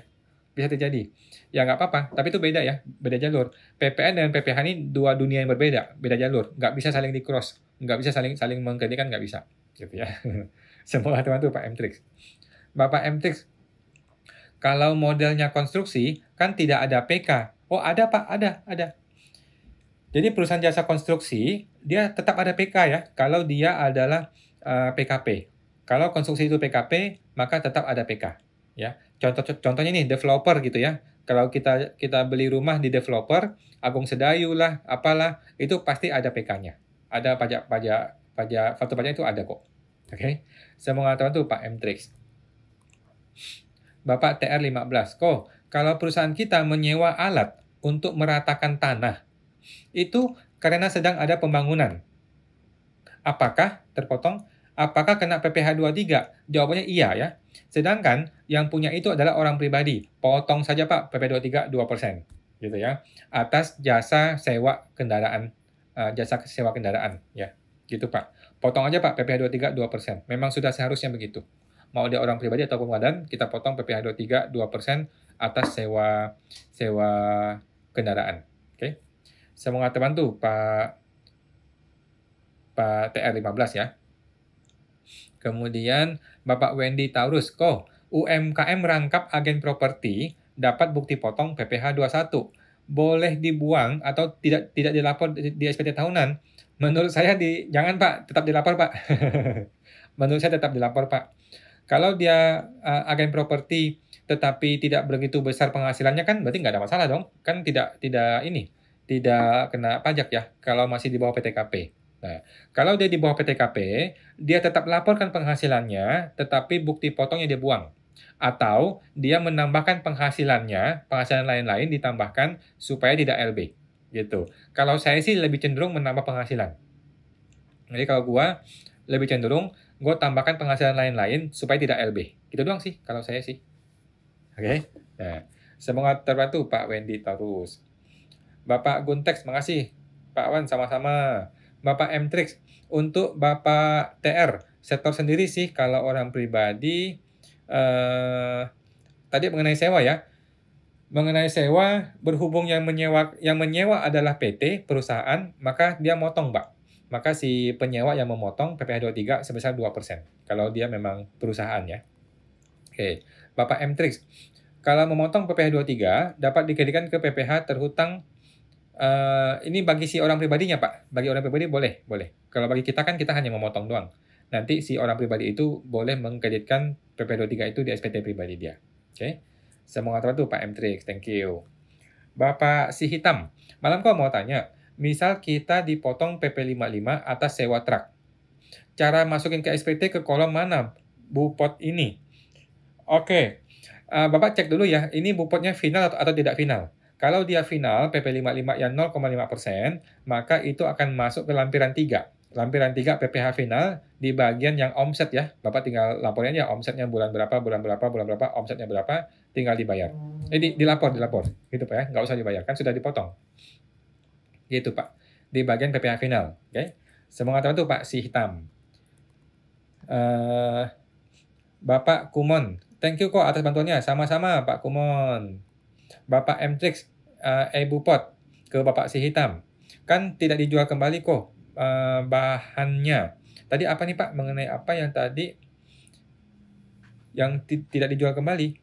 Bisa terjadi. Ya nggak apa-apa. Tapi itu beda ya. Beda jalur. PPN dan PPh ini dua dunia yang berbeda. Beda jalur. Nggak bisa saling di-cross. Nggak bisa saling mengkreditkan, nggak bisa. Gitu ya. Semoga teman-teman Pak M-Trix. Bapak M-Trix. Kalau modelnya konstruksi, kan tidak ada PK. Oh ada Pak, ada. Jadi perusahaan jasa konstruksi, dia tetap ada PK ya, kalau dia adalah PKP. Kalau konstruksi itu PKP, maka tetap ada PK. Ya. Contohnya nih, developer gitu ya. Kalau kita beli rumah di developer, Agung Sedayu lah, apalah, itu pasti ada PK-nya. Ada pajak faktur pajak itu ada kok. Oke. Saya mau mengatakan tuh Pak M-Trix. Bapak TR15, kok kalau perusahaan kita menyewa alat untuk meratakan tanah, itu karena sedang ada pembangunan. Apakah terpotong? Apakah kena PPh 23? Jawabannya iya ya. Sedangkan yang punya itu adalah orang pribadi. Potong saja Pak PPh 23 2%. Gitu ya. Atas jasa sewa kendaraan ya. Gitu Pak. Potong aja Pak PPh 23 2%. Memang sudah seharusnya begitu. Mau dia orang pribadi atau pemadam, kita potong PPh 23 2% atas sewa kendaraan. Oke. Saya mau ngatakan tuh Pak TR15 ya. Kemudian Bapak Wendy Taurus, kok UMKM rangkap agen properti dapat bukti potong PPh 21. Boleh dibuang atau tidak dilapor di SPT tahunan? Menurut saya jangan Pak, tetap dilapor Pak. Menurut saya tetap dilapor Pak. Kalau dia agen properti tetapi tidak begitu besar penghasilannya kan berarti nggak ada masalah dong. Kan tidak kena pajak ya kalau masih di bawah PTKP. Nah, kalau dia di bawah PTKP, dia tetap laporkan penghasilannya, tetapi bukti potongnya dia buang. Atau dia menambahkan penghasilan lain-lain ditambahkan supaya tidak LB. Gitu. Kalau saya sih lebih cenderung menambah penghasilan. Jadi kalau gua lebih cenderung, gua tambahkan penghasilan lain-lain supaya tidak LB. Gitu doang sih kalau saya sih. Oke? Nah, semoga terbantu Pak Wendy Taurus. Bapak Guntex, makasih. Pak Wan, sama-sama. Bapak M-Trix, untuk Bapak TR, sektor sendiri sih kalau orang pribadi, tadi mengenai sewa ya. Mengenai sewa, berhubung yang menyewa adalah PT, perusahaan, maka dia motong, Pak. Maka si penyewa yang memotong PPh 23 sebesar 2%. Kalau dia memang perusahaan ya. Oke, Bapak M-Trix, kalau memotong PPh 23 dapat dikreditkan ke PPh terhutang. Ini bagi si orang pribadinya Pak. Bagi orang pribadi boleh. Kalau bagi kita kan kita hanya memotong doang. Nanti si orang pribadi itu boleh mengkreditkan PPh 23 itu di SPT pribadi dia. Oke. Saya mau ngatakan tuh Pak M-Trix, thank you. Bapak Si Hitam, malam kok mau tanya, misal kita dipotong PP 55 atas sewa truk. Cara masukin ke SPT ke kolom mana? Bupot ini. Oke. Bapak cek dulu ya, ini bupotnya final atau tidak final. Kalau dia final, PP 55 yang 0,5%, maka itu akan masuk ke lampiran 3. Lampiran 3 PPh final di bagian yang omset ya. Bapak tinggal laporin aja omsetnya bulan berapa, omsetnya berapa, tinggal dibayar. Dilapor. Gitu Pak ya, nggak usah dibayar, kan sudah dipotong. Gitu Pak. Di bagian PPh final. Oke. Semoga teman tuh Pak Si Hitam. Bapak Kumon, thank you kok atas bantuannya. Sama-sama Pak Kumon. Bapak M-Trix, Bupot ke Bapak Si Hitam. Kan tidak dijual kembali kok bahannya. Tadi apa nih Pak? Mengenai apa yang tadi yang tidak dijual kembali?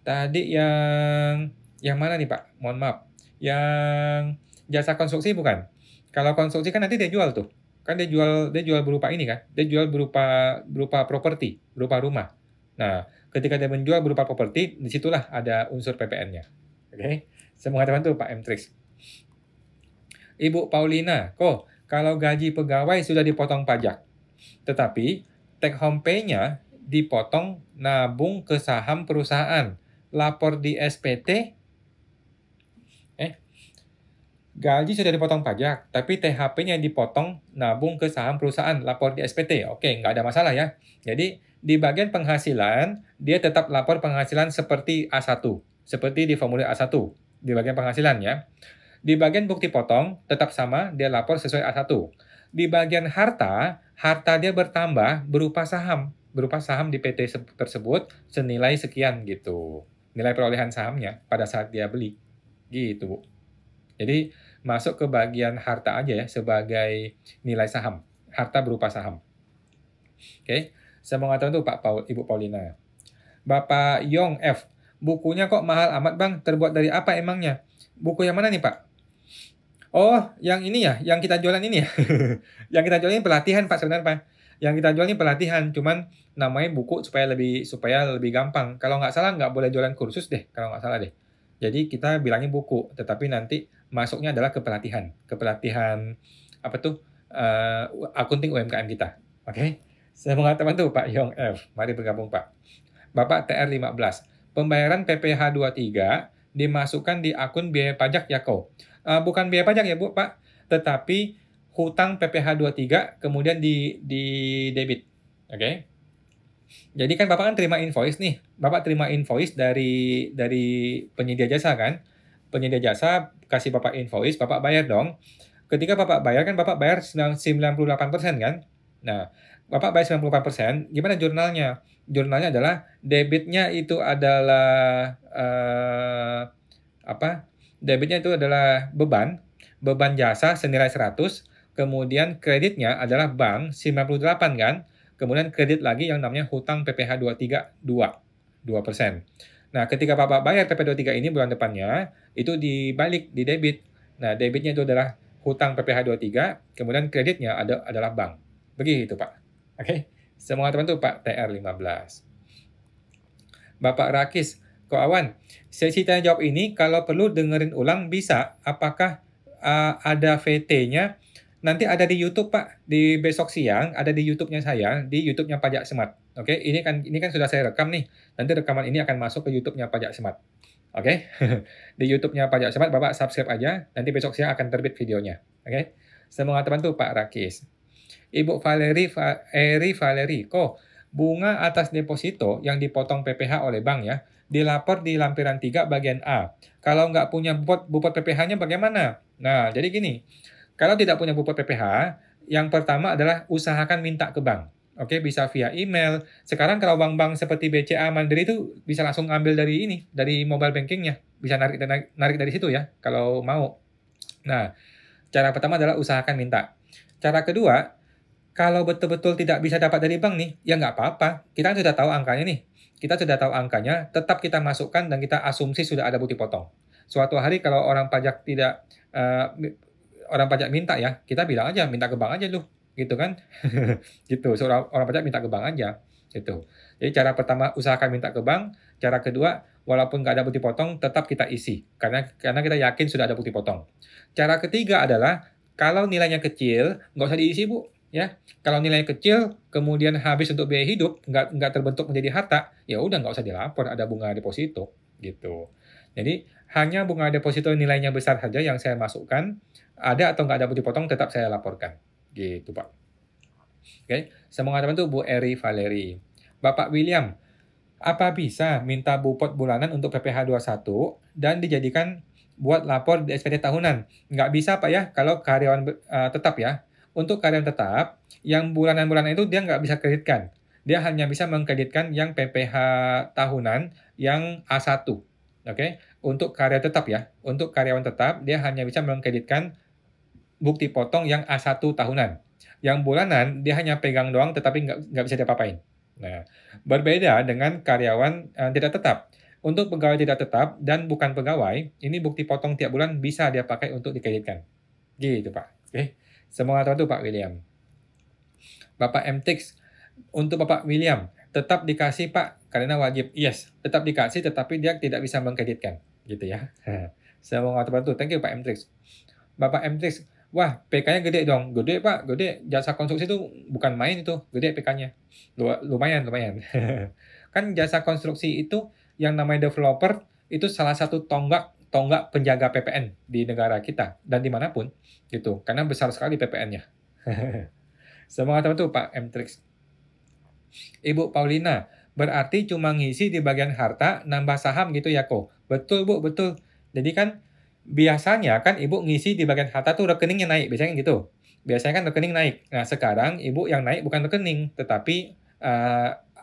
Tadi yang mana nih Pak? Mohon maaf. Yang jasa konstruksi bukan? Kalau konstruksi kan nanti dia jual tuh. Kan dia jual berupa ini kan? Dia jual berupa properti, berupa rumah. Nah, ketika dia menjual berupa properti, disitulah ada unsur PPN-nya. Oke, saya mengatakan tuh Pak M-Trix. Ibu Paulina, kok kalau gaji pegawai sudah dipotong pajak, tetapi take home pay-nya dipotong nabung ke saham perusahaan, lapor di SPT, gaji sudah dipotong pajak, tapi THP-nya dipotong nabung ke saham perusahaan, lapor di SPT. Oke, nggak ada masalah ya. Jadi, di bagian penghasilan, dia tetap lapor penghasilan seperti A1. Seperti di formulir A1, di bagian penghasilan ya. Di bagian bukti potong, tetap sama, dia lapor sesuai A1. Di bagian harta dia bertambah berupa saham. Berupa saham di PT tersebut senilai sekian gitu. Nilai perolehan sahamnya pada saat dia beli. Gitu, Bu. Jadi, masuk ke bagian harta aja ya, sebagai nilai saham. Harta berupa saham. Oke, saya mau ngatakan tuh Ibu Paulina. Bapak Yong F, bukunya kok mahal amat Bang? Terbuat dari apa emangnya? Buku yang mana nih Pak? Oh, yang ini ya, yang kita jualan ini ya. Yang kita jualan ini pelatihan Pak sebenarnya Pak. Yang kita jual ini pelatihan, cuman namanya buku supaya lebih gampang. Kalau nggak salah nggak boleh jualan kursus deh, kalau nggak salah deh. Jadi kita bilangnya buku, tetapi nanti masuknya adalah ke pelatihan. Ke pelatihan apa tuh? Akunting UMKM kita. Oke. Semangat teman tuh Pak Yong F. Mari bergabung Pak. Bapak TR 15. Pembayaran PPh 23 dimasukkan di akun biaya pajak Yako. Bukan biaya pajak ya Bu, Pak, tetapi hutang PPh 23 kemudian di debit. Oke. Jadi kan Bapak kan terima invoice nih. Bapak terima invoice dari penyedia jasa kan? Penyedia jasa kasih Bapak invoice, Bapak bayar dong. Ketika Bapak bayar kan Bapak bayar 98% kan? Nah, Bapak bayar 98%, gimana jurnalnya? Jurnalnya adalah debitnya itu adalah apa? Debitnya itu adalah beban jasa senilai 100, kemudian kreditnya adalah bank 98 kan? Kemudian kredit lagi yang namanya hutang PPh 23 2%. Nah, ketika Bapak bayar PP 23 ini bulan depannya, itu dibalik, di debit. Nah, debitnya itu adalah hutang PPh 23, kemudian kreditnya adalah bank. Begitu, Pak. Oke. Semua teman tuh Pak TR 15. Bapak Rakis, Ko Awan, sesi tanya jawab ini kalau perlu dengerin ulang bisa. Apakah ada VT-nya? Nanti ada di YouTube Pak, di besok siang ada di YouTube-nya saya, di YouTube-nya Pajak Smart. Oke, ini kan sudah saya rekam nih. Nanti rekaman ini akan masuk ke YouTube-nya Pajak Smart. Oke. Di YouTube-nya Pajak Smart Bapak subscribe aja, nanti besok siang akan terbit videonya. Oke. Semangat teman tuh Pak Rakis. Ibu Eri Valeri, kok bunga atas deposito yang dipotong PPh oleh bank ya, dilapor di lampiran 3 bagian A. Kalau nggak punya bupot PPh-nya bagaimana? Nah, jadi gini, kalau tidak punya bupot PPh, yang pertama adalah usahakan minta ke bank. Oke, bisa via email. Sekarang kalau bank-bank seperti BCA Mandiri itu bisa langsung ambil dari mobile bankingnya. Bisa narik dari situ ya, kalau mau. Nah, cara pertama adalah usahakan minta. Cara kedua, kalau betul-betul tidak bisa dapat dari bank nih, ya nggak apa-apa. Kita sudah tahu angkanya nih. Kita sudah tahu angkanya, tetap kita masukkan dan kita asumsi sudah ada bukti potong. Suatu hari kalau orang pajak orang pajak minta ya, kita bilang aja minta ke bank aja lu, gitu kan? Gitu. Orang pajak minta ke bank aja, gitu. Jadi cara pertama usahakan minta ke bank. Cara kedua, walaupun nggak ada bukti potong, tetap kita isi karena kita yakin sudah ada bukti potong. Cara ketiga adalah kalau nilainya kecil, nggak usah diisi Bu. Ya, kalau nilai kecil kemudian habis untuk biaya hidup, nggak terbentuk menjadi harta, ya udah nggak usah dilapor, ada bunga deposito gitu. Jadi hanya bunga deposito nilainya besar saja yang saya masukkan, ada atau nggak ada bukti potong tetap saya laporkan, gitu Pak. Oke, semoga teman tuh Bu Eri Valeri. Bapak William, apa bisa minta bupot bulanan untuk PPh 21 dan dijadikan buat lapor di SPT tahunan? Nggak bisa Pak ya, kalau karyawan tetap ya. Untuk karyawan tetap, yang bulanan-bulanan itu dia nggak bisa kreditkan. Dia hanya bisa mengkreditkan yang PPh tahunan yang A1. Oke, untuk karyawan tetap ya. Untuk karyawan tetap, dia hanya bisa mengkreditkan bukti potong yang A1 tahunan. Yang bulanan, dia hanya pegang doang tetapi nggak bisa diapa-apain. Nah, berbeda dengan karyawan tidak tetap. Untuk pegawai tidak tetap dan bukan pegawai, ini bukti potong tiap bulan bisa dia pakai untuk dikreditkan. Gitu Pak. Oke. Semoga teman tuh Pak William. Bapak MTX, untuk Bapak William, tetap dikasih Pak, karena wajib. Yes, tetap dikasih tetapi dia tidak bisa mengkreditkan. Gitu ya. Semoga teman tuh. Thank you Pak MTX. Bapak MTX, wah PK-nya gede dong. Gede Pak, gede. Jasa konstruksi itu bukan main itu. Gede PK-nya. Lumayan. Kan jasa konstruksi itu yang namanya developer itu salah satu tonggak penjaga PPN di negara kita dan dimanapun gitu karena besar sekali PPN-nya. Semangat teman tuh Pak Mtrix. Ibu Paulina, berarti cuma ngisi di bagian harta nambah saham gitu ya kok? Betul Bu, betul. Jadi kan biasanya kan Ibu ngisi di bagian harta tuh rekeningnya naik, biasanya gitu. Biasanya kan rekening naik. Nah sekarang Ibu yang naik bukan rekening, tetapi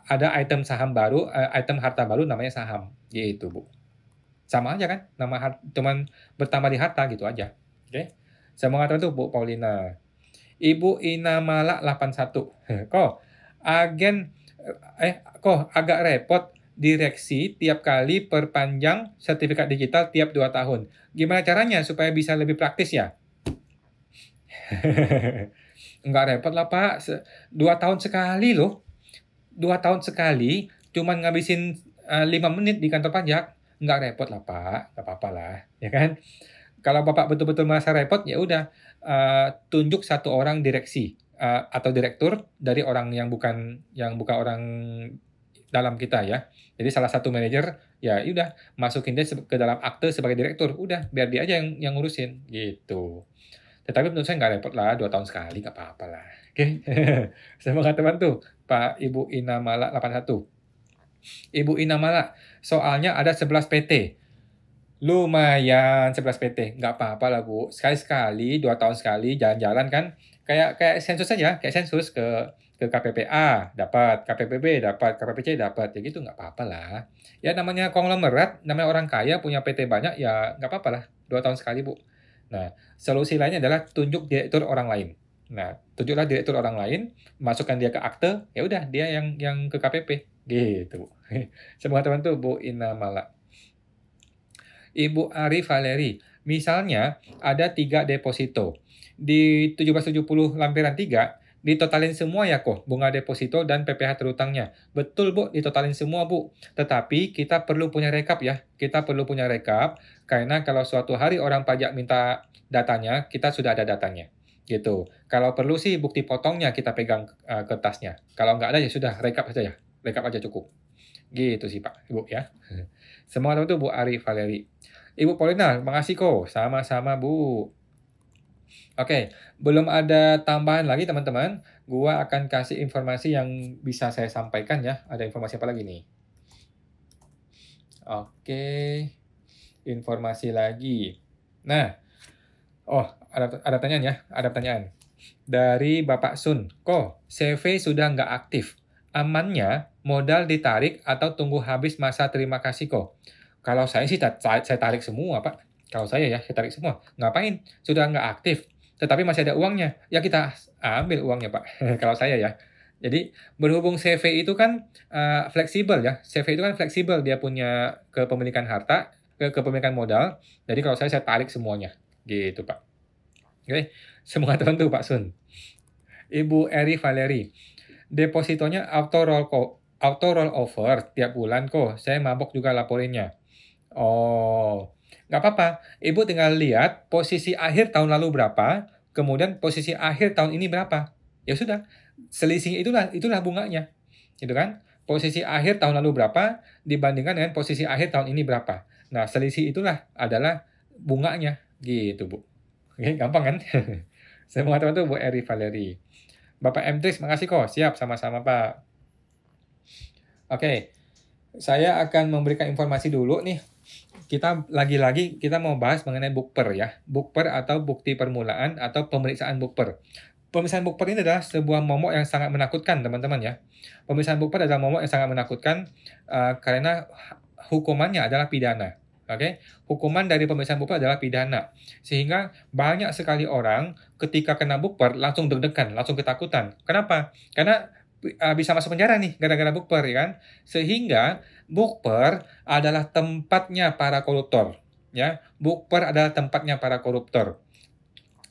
ada item saham baru, item harta baru namanya saham, gitu Bu. Sama aja kan, cuman bertambah di harta gitu aja. Oke. Semangat tuh Bu Paulina. Ibu Inamala 81. Kok agak repot direksi tiap kali perpanjang sertifikat digital tiap 2 tahun. Gimana caranya supaya bisa lebih praktis ya? Enggak repot lah Pak. 2 tahun sekali loh. 2 tahun sekali cuman ngabisin 5 menit di kantor pajak. Nggak repot lah Pak, nggak apa-apa lah, ya kan? Kalau Bapak betul-betul merasa repot, ya udah, tunjuk satu orang direksi, atau direktur dari orang yang bukan orang dalam kita ya. Jadi salah satu manajer, ya udah masukin dia ke dalam akte sebagai direktur, udah biar dia aja yang ngurusin, gitu. Tetapi menurut saya nggak repot lah, 2 tahun sekali nggak apa-apa lah, oke. Semangat teman tuh, Pak Ibu Inamala 81. Ibu Inamala, soalnya ada 11 PT. Lumayan 11 PT, nggak apa-apa lah Bu. Sekali-sekali, 2 tahun sekali jalan-jalan kan, kayak kayak sensus aja, kayak sensus ke KPPA dapat, KPPB dapat, KPPC dapat, ya gitu nggak apa-apa lah. Ya namanya konglomerat, namanya orang kaya punya PT banyak, ya nggak apa-apa lah, 2 tahun sekali Bu. Nah, solusi lainnya adalah tunjuk direktur orang lain. Nah, tunjuklah direktur orang lain, masukkan dia ke akte, ya udah dia yang ke KPP, gitu Bu. Semoga teman tuh Bu Inamala. Ibu Ari Valeri, misalnya ada 3 deposito. Di 1770 lampiran 3, ditotalin semua ya kok, bunga deposito dan PPh terutangnya. Betul Bu, ditotalin semua Bu. Tetapi kita perlu punya rekap ya. Kita perlu punya rekap, karena kalau suatu hari orang pajak minta datanya, kita sudah ada datanya. Gitu. Kalau perlu sih bukti potongnya kita pegang kertasnya. Kalau nggak ada ya sudah, rekap aja ya. Rekap aja cukup. Gitu sih Pak, Ibu ya. Semangat untuk Bu Ari Valeri. Ibu Polina, makasih kok. Sama-sama Bu. Oke, belum ada tambahan lagi teman-teman. Gua akan kasih informasi yang bisa saya sampaikan ya. Ada informasi apa lagi nih? Oke, informasi lagi. Nah, oh ada pertanyaan ya, ada pertanyaan. Dari Bapak Sun, kok CV sudah nggak aktif? Amannya modal ditarik atau tunggu habis masa terima kasih kok? Kalau saya sih saya tarik semua Pak. Kalau saya ya, saya tarik semua. Ngapain? Sudah nggak aktif, tetapi masih ada uangnya. Ya kita ambil uangnya Pak. Kalau saya ya. Jadi berhubung CV itu kan fleksibel ya. CV itu kan fleksibel, dia punya kepemilikan harta, kepemilikan modal. Jadi kalau saya tarik semuanya. Gitu Pak. Oke, semoga terbantu Pak Sun. Ibu Eri Valeri, depositonya auto roll over tiap bulan kok. Saya mabok juga laporinnya. Oh, nggak apa-apa. Ibu tinggal lihat posisi akhir tahun lalu berapa, kemudian posisi akhir tahun ini berapa. Ya sudah, selisih itulah bunganya, gitu kan? Posisi akhir tahun lalu berapa dibandingkan dengan posisi akhir tahun ini berapa. Nah, selisih itulah adalah bunganya, gitu Bu. Oke, gampang kan? Saya mengatakan itu Bu Eri Valeri. Bapak M. Trix, makasih kok. Siap, sama-sama Pak. Oke, saya akan memberikan informasi dulu nih. Kita lagi-lagi kita mau bahas mengenai bukper ya. Bukper atau bukti permulaan atau pemeriksaan bukper. Pemeriksaan bukper ini adalah sebuah momok yang sangat menakutkan, teman-teman ya. Pemeriksaan bukper adalah momok yang sangat menakutkan karena hukumannya adalah pidana. Oke, hukuman dari pemeriksaan bukper adalah pidana. Sehingga banyak sekali orang ketika kena bukper langsung deg-degan, langsung ketakutan. Kenapa? Karena bisa masuk penjara nih gara-gara bukper ya kan. Sehingga bukper adalah tempatnya para koruptor ya. Bukper adalah tempatnya para koruptor.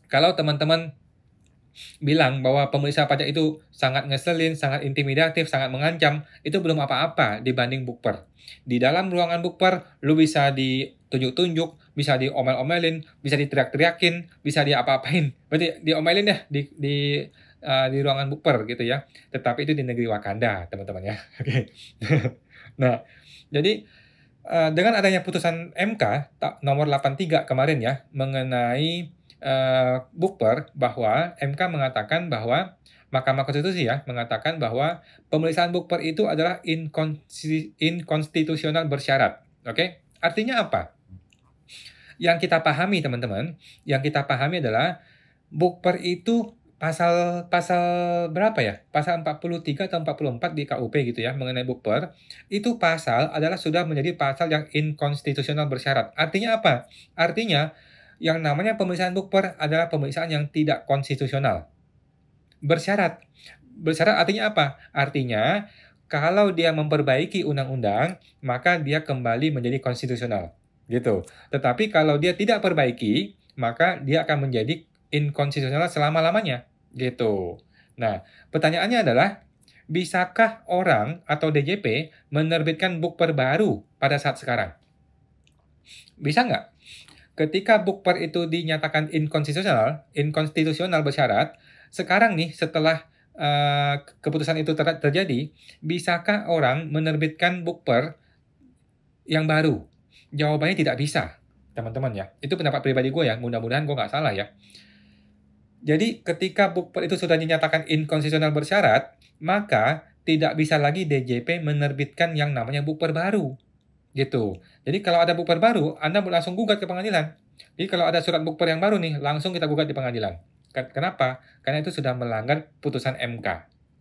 Kalau teman-teman bilang bahwa pemeriksa pajak itu sangat ngeselin, sangat intimidatif, sangat mengancam, itu belum apa-apa dibanding bukper. Di dalam ruangan bukper, lu bisa ditunjuk-tunjuk, bisa diomel-omelin, bisa diteriak-teriakin, bisa diapa-apain. Berarti diomelin ya di ruangan bukper gitu ya. Tetapi itu di negeri Wakanda, teman-teman ya. Oke. Nah, jadi dengan adanya putusan MK nomor 83 kemarin ya mengenai bukper, bahwa MK mengatakan bahwa Mahkamah Konstitusi ya mengatakan bahwa pemeriksaan bukper itu adalah inkonstitusional bersyarat. Oke? Artinya apa? Yang kita pahami teman-teman, yang kita pahami adalah bukper itu pasal berapa ya? Pasal 43 atau 44 di KUP gitu ya mengenai bukper. Itu pasal adalah sudah menjadi pasal yang inkonstitusional bersyarat. Artinya apa? Artinya yang namanya pemeriksaan bukper adalah pemeriksaan yang tidak konstitusional. Bersyarat. Bersyarat artinya apa? Artinya kalau dia memperbaiki undang-undang, maka dia kembali menjadi konstitusional. Gitu. Tetapi kalau dia tidak perbaiki, maka dia akan menjadi inkonstitusional selama-lamanya. Gitu. Nah, pertanyaannya adalah, bisakah orang atau DJP menerbitkan bukper baru pada saat sekarang? Bisa nggak? Ketika bukber itu dinyatakan inkonstitusional bersyarat, sekarang nih setelah keputusan itu terjadi, bisakah orang menerbitkan bukber yang baru? Jawabannya tidak bisa, teman-teman ya. Itu pendapat pribadi gue ya, mudah-mudahan gue nggak salah ya. Jadi ketika bukber itu sudah dinyatakan inkonstitusional bersyarat, maka tidak bisa lagi DJP menerbitkan yang namanya bukber baru. Gitu. Jadi kalau ada bukber baru, Anda langsung gugat ke pengadilan. Jadi kalau ada surat bukber yang baru nih, langsung kita gugat di pengadilan. Kenapa? Karena itu sudah melanggar putusan MK.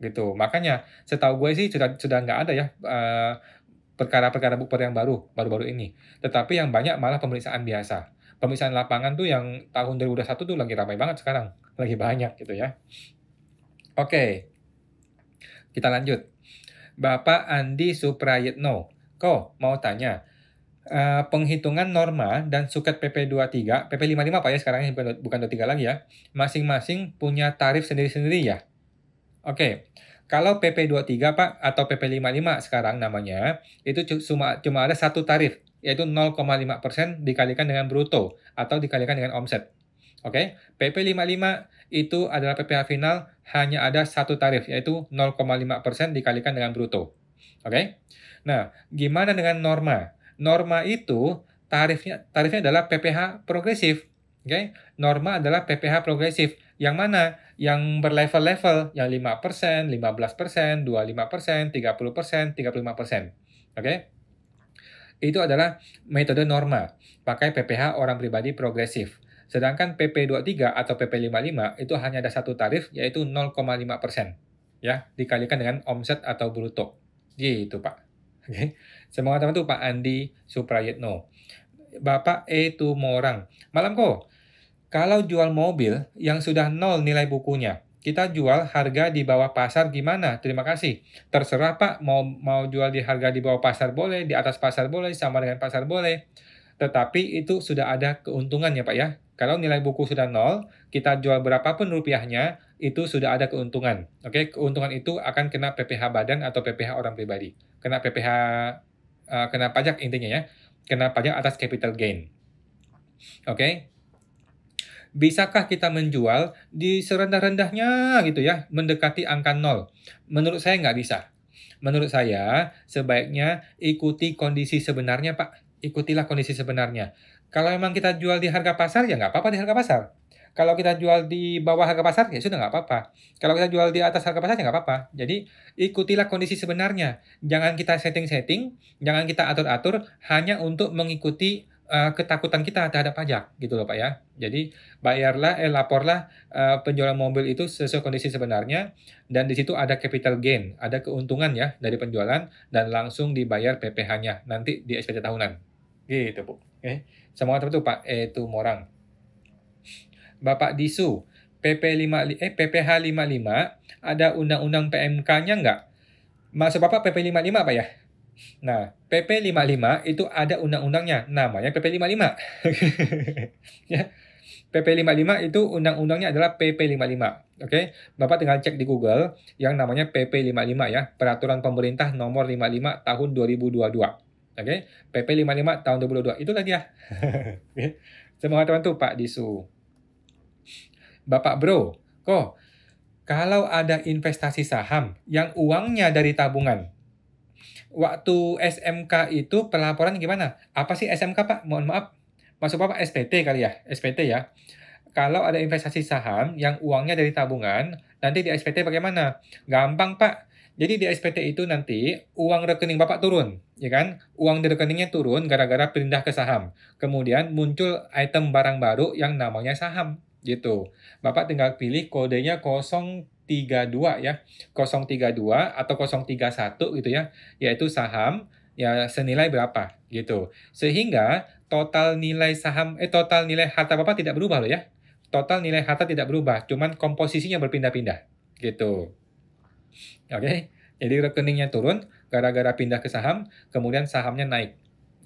Gitu. Makanya setahu gue sih sudah nggak ada ya perkara-perkara bukber yang baru-baru ini. Tetapi yang banyak malah pemeriksaan biasa. Pemeriksaan lapangan tuh yang tahun 2021 tuh lagi ramai banget sekarang. Lagi banyak gitu ya. Oke. Kita lanjut. Bapak Andi Suprayitno. Kok mau tanya, penghitungan norma dan suket PP 23, PP 55 Pak ya sekarang ini bukan 23 lagi ya, masing-masing punya tarif sendiri-sendiri ya? Oke, kalau PP 23 Pak atau PP 55 sekarang namanya, itu cuma ada satu tarif, yaitu 0,5% dikalikan dengan bruto atau dikalikan dengan omset. Oke, PP 55 itu adalah PPh final hanya ada satu tarif, yaitu 0,5% dikalikan dengan bruto. Oke? Nah, gimana dengan norma? Norma itu tarifnya adalah PPh progresif. Oke? Norma adalah PPh progresif. Yang mana? Yang berlevel-level, yang 5%, 15%, 25%, 30%, 35%. Oke? Itu adalah metode norma, pakai PPh orang pribadi progresif. Sedangkan PP 23 atau PP 55 itu hanya ada satu tarif, yaitu 0,5%. Ya, dikalikan dengan omset atau bruto. Gitu, Pak. Oke. Semoga teman-teman tuh Pak Andi Suprayitno. Bapak E. Tumorang. Malam kok. Kalau jual mobil yang sudah nol nilai bukunya, kita jual harga di bawah pasar gimana? Terima kasih. Terserah Pak, mau jual di harga di bawah pasar boleh, di atas pasar boleh, sama dengan pasar boleh. Tetapi itu sudah ada keuntungan ya Pak ya. Kalau nilai buku sudah nol, kita jual berapapun rupiahnya, itu sudah ada keuntungan. Oke, keuntungan itu akan kena PPh badan atau PPh orang pribadi. Kena PPh, kena pajak intinya ya. Kena pajak atas capital gain. Oke. Bisakah kita menjual di serendah-rendahnya gitu ya, mendekati angka 0? Menurut saya nggak bisa. Menurut saya, sebaiknya ikuti kondisi sebenarnya, Pak. Ikutilah kondisi sebenarnya. Kalau memang kita jual di harga pasar, ya nggak apa-apa di harga pasar. Kalau kita jual di bawah harga pasar, ya sudah nggak apa-apa. Kalau kita jual di atas harga pasar, ya nggak apa-apa. Jadi, ikutilah kondisi sebenarnya. Jangan kita setting-setting, jangan kita atur-atur, hanya untuk mengikuti ketakutan kita terhadap pajak, gitu loh Pak ya. Jadi, laporlah penjualan mobil itu sesuai kondisi sebenarnya, dan di situ ada capital gain, ada keuntungan ya dari penjualan, dan langsung dibayar PPh-nya nanti di SPT tahunan. Gitu, Bu. Oke. Semoga teman-teman Pak itu Morang. Bapak Disu, PPh 55 ada undang-undang PMK-nya nggak? Maksud Bapak PP 55 Pak ya? Nah, PP 55 itu ada undang-undangnya, namanya PP 55. Ya. PP 55 itu undang-undangnya adalah PP 55. Oke, Bapak tinggal cek di Google yang namanya PP 55 ya, Peraturan Pemerintah Nomor 55 Tahun 2022. Oke, PP 55 Tahun 2022. Itulah dia. Semoga teman tuh Pak Disu. Bapak Bro, kok kalau ada investasi saham yang uangnya dari tabungan, waktu SMK itu pelaporan gimana? Apa sih SMK Pak? Mohon maaf. Maksud Bapak SPT kali ya? SPT ya. Kalau ada investasi saham yang uangnya dari tabungan, nanti di SPT bagaimana? Gampang Pak. Jadi di SPT itu nanti uang rekening Bapak turun, ya kan? Uang di rekeningnya turun gara-gara pindah ke saham. Kemudian muncul item barang baru yang namanya saham, gitu. Bapak tinggal pilih kodenya 032 ya. 032 atau 031 gitu ya. Yaitu saham ya senilai berapa gitu. Sehingga total nilai total nilai harta Bapak tidak berubah loh ya. Total nilai harta tidak berubah, cuman komposisinya berpindah-pindah gitu. Oke. Jadi rekeningnya turun gara-gara pindah ke saham, kemudian sahamnya naik.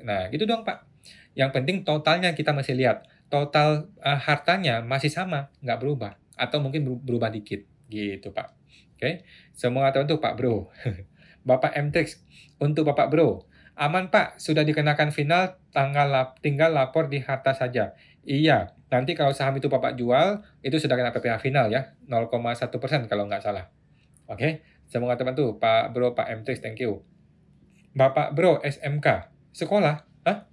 Nah, gitu dong, Pak. Yang penting totalnya kita masih lihat. Total hartanya masih sama, nggak berubah. Atau mungkin berubah dikit. Gitu, Pak. Oke. Semua teman tuh Pak Bro. Bapak M-Trix. Untuk Bapak Bro, Aman Pak, sudah dikenakan final, tinggal lapor di harta saja. Iya, nanti kalau saham itu Bapak jual, itu sudah kena PPh final ya, 0,1% kalau nggak salah. Oke, semoga teman tuh, Pak Bro, Pak M-Trix, thank you. Bapak Bro, SMK, sekolah? Hah?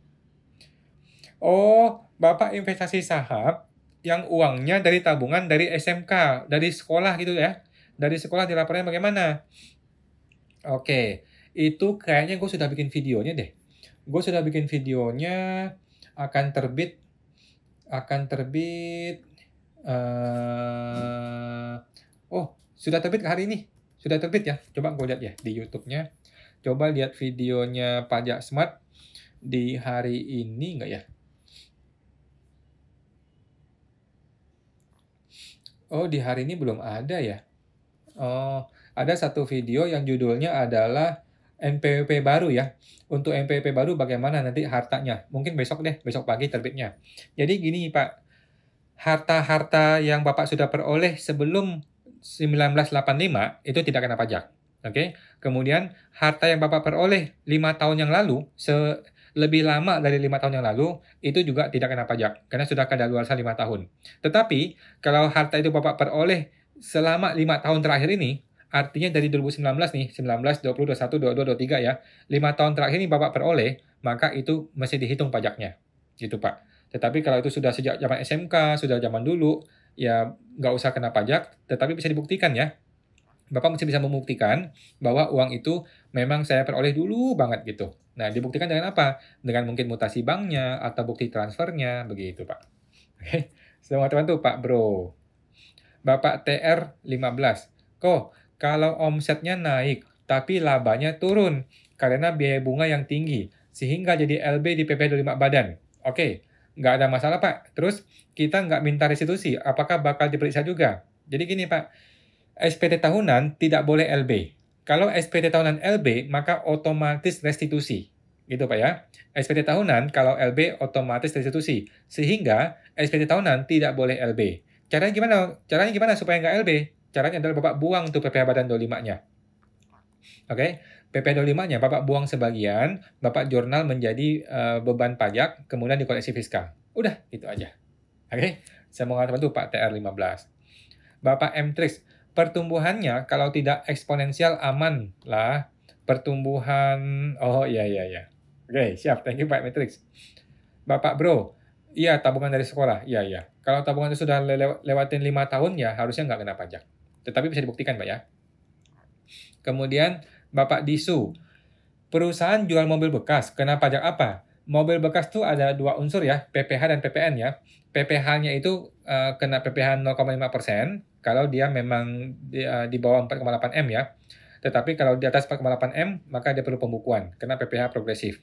Oh, Bapak investasi saham yang uangnya dari tabungan dari SMK, dari sekolah gitu ya. Dari sekolah dilapornya bagaimana? Oke, itu kayaknya gue sudah bikin videonya deh. Gue sudah bikin videonya, akan terbit eh sudah terbit hari ini. Sudah terbit ya. Coba gue lihat ya di YouTube-nya. Coba lihat videonya Pajak Smart di hari ini nggak ya? Oh, di hari ini belum ada ya? Oh, ada satu video yang judulnya adalah NPWP baru ya. Untuk NPWP baru bagaimana nanti hartanya? Mungkin besok deh, besok pagi terbitnya. Jadi gini Pak, harta-harta yang Bapak sudah peroleh sebelum 1985 itu tidak kena pajak. Oke. Kemudian harta yang Bapak peroleh 5 tahun yang lalu, lebih lama dari 5 tahun yang lalu, itu juga tidak kena pajak karena sudah kadaluarsa 5 tahun. Tetapi kalau harta itu Bapak peroleh selama 5 tahun terakhir ini, artinya dari 2019 nih, 19, 20, 21, 22, 23 ya, 5 tahun terakhir ini Bapak peroleh, maka itu masih dihitung pajaknya. Gitu Pak. Tetapi kalau itu sudah sejak zaman SMK, sudah zaman dulu, ya nggak usah kena pajak, tetapi bisa dibuktikan ya. Bapak masih bisa membuktikan bahwa uang itu memang saya peroleh dulu banget gitu. Nah, dibuktikan dengan apa? Dengan mungkin mutasi banknya atau bukti transfernya, begitu Pak. Oke, semua teman tuh Pak Bro. Bapak TR15. Kok kalau omsetnya naik, tapi labanya turun karena biaya bunga yang tinggi, sehingga jadi LB di PP 25 badan. Oke, nggak ada masalah Pak. Terus kita nggak minta restitusi, apakah bakal diperiksa juga? Jadi gini Pak, SPT tahunan tidak boleh LB. Kalau SPT tahunan LB, maka otomatis restitusi. Gitu Pak ya. SPT tahunan kalau LB otomatis restitusi. Sehingga SPT tahunan tidak boleh LB. Caranya gimana? Caranya gimana supaya nggak LB? Caranya adalah Bapak buang tuh PPh Badan 25-nya. Oke, PPh 25-nya Bapak buang sebagian, Bapak jurnal menjadi beban pajak, kemudian dikoreksi fiskal. Udah, itu aja. Oke, semoga teman tuh Pak TR15. Bapak M-Trix, pertumbuhannya kalau tidak eksponensial aman lah. Pertumbuhan, oh iya. Oke, siap. Thank you Pak Matrix. Bapak Bro, iya tabungan dari sekolah. Iya. Kalau tabungan itu sudah lewatin 5 tahun ya harusnya nggak kena pajak. Tetapi bisa dibuktikan Pak ya. Kemudian Bapak Disu, perusahaan jual mobil bekas, kena pajak apa? Mobil bekas tuh ada 2 unsur ya, PPh dan PPN ya. PPh-nya itu kena PPh 0,5% kalau dia memang di bawah 4,8 M ya. Tetapi kalau di atas 4,8 M, maka dia perlu pembukuan, kena PPh progresif.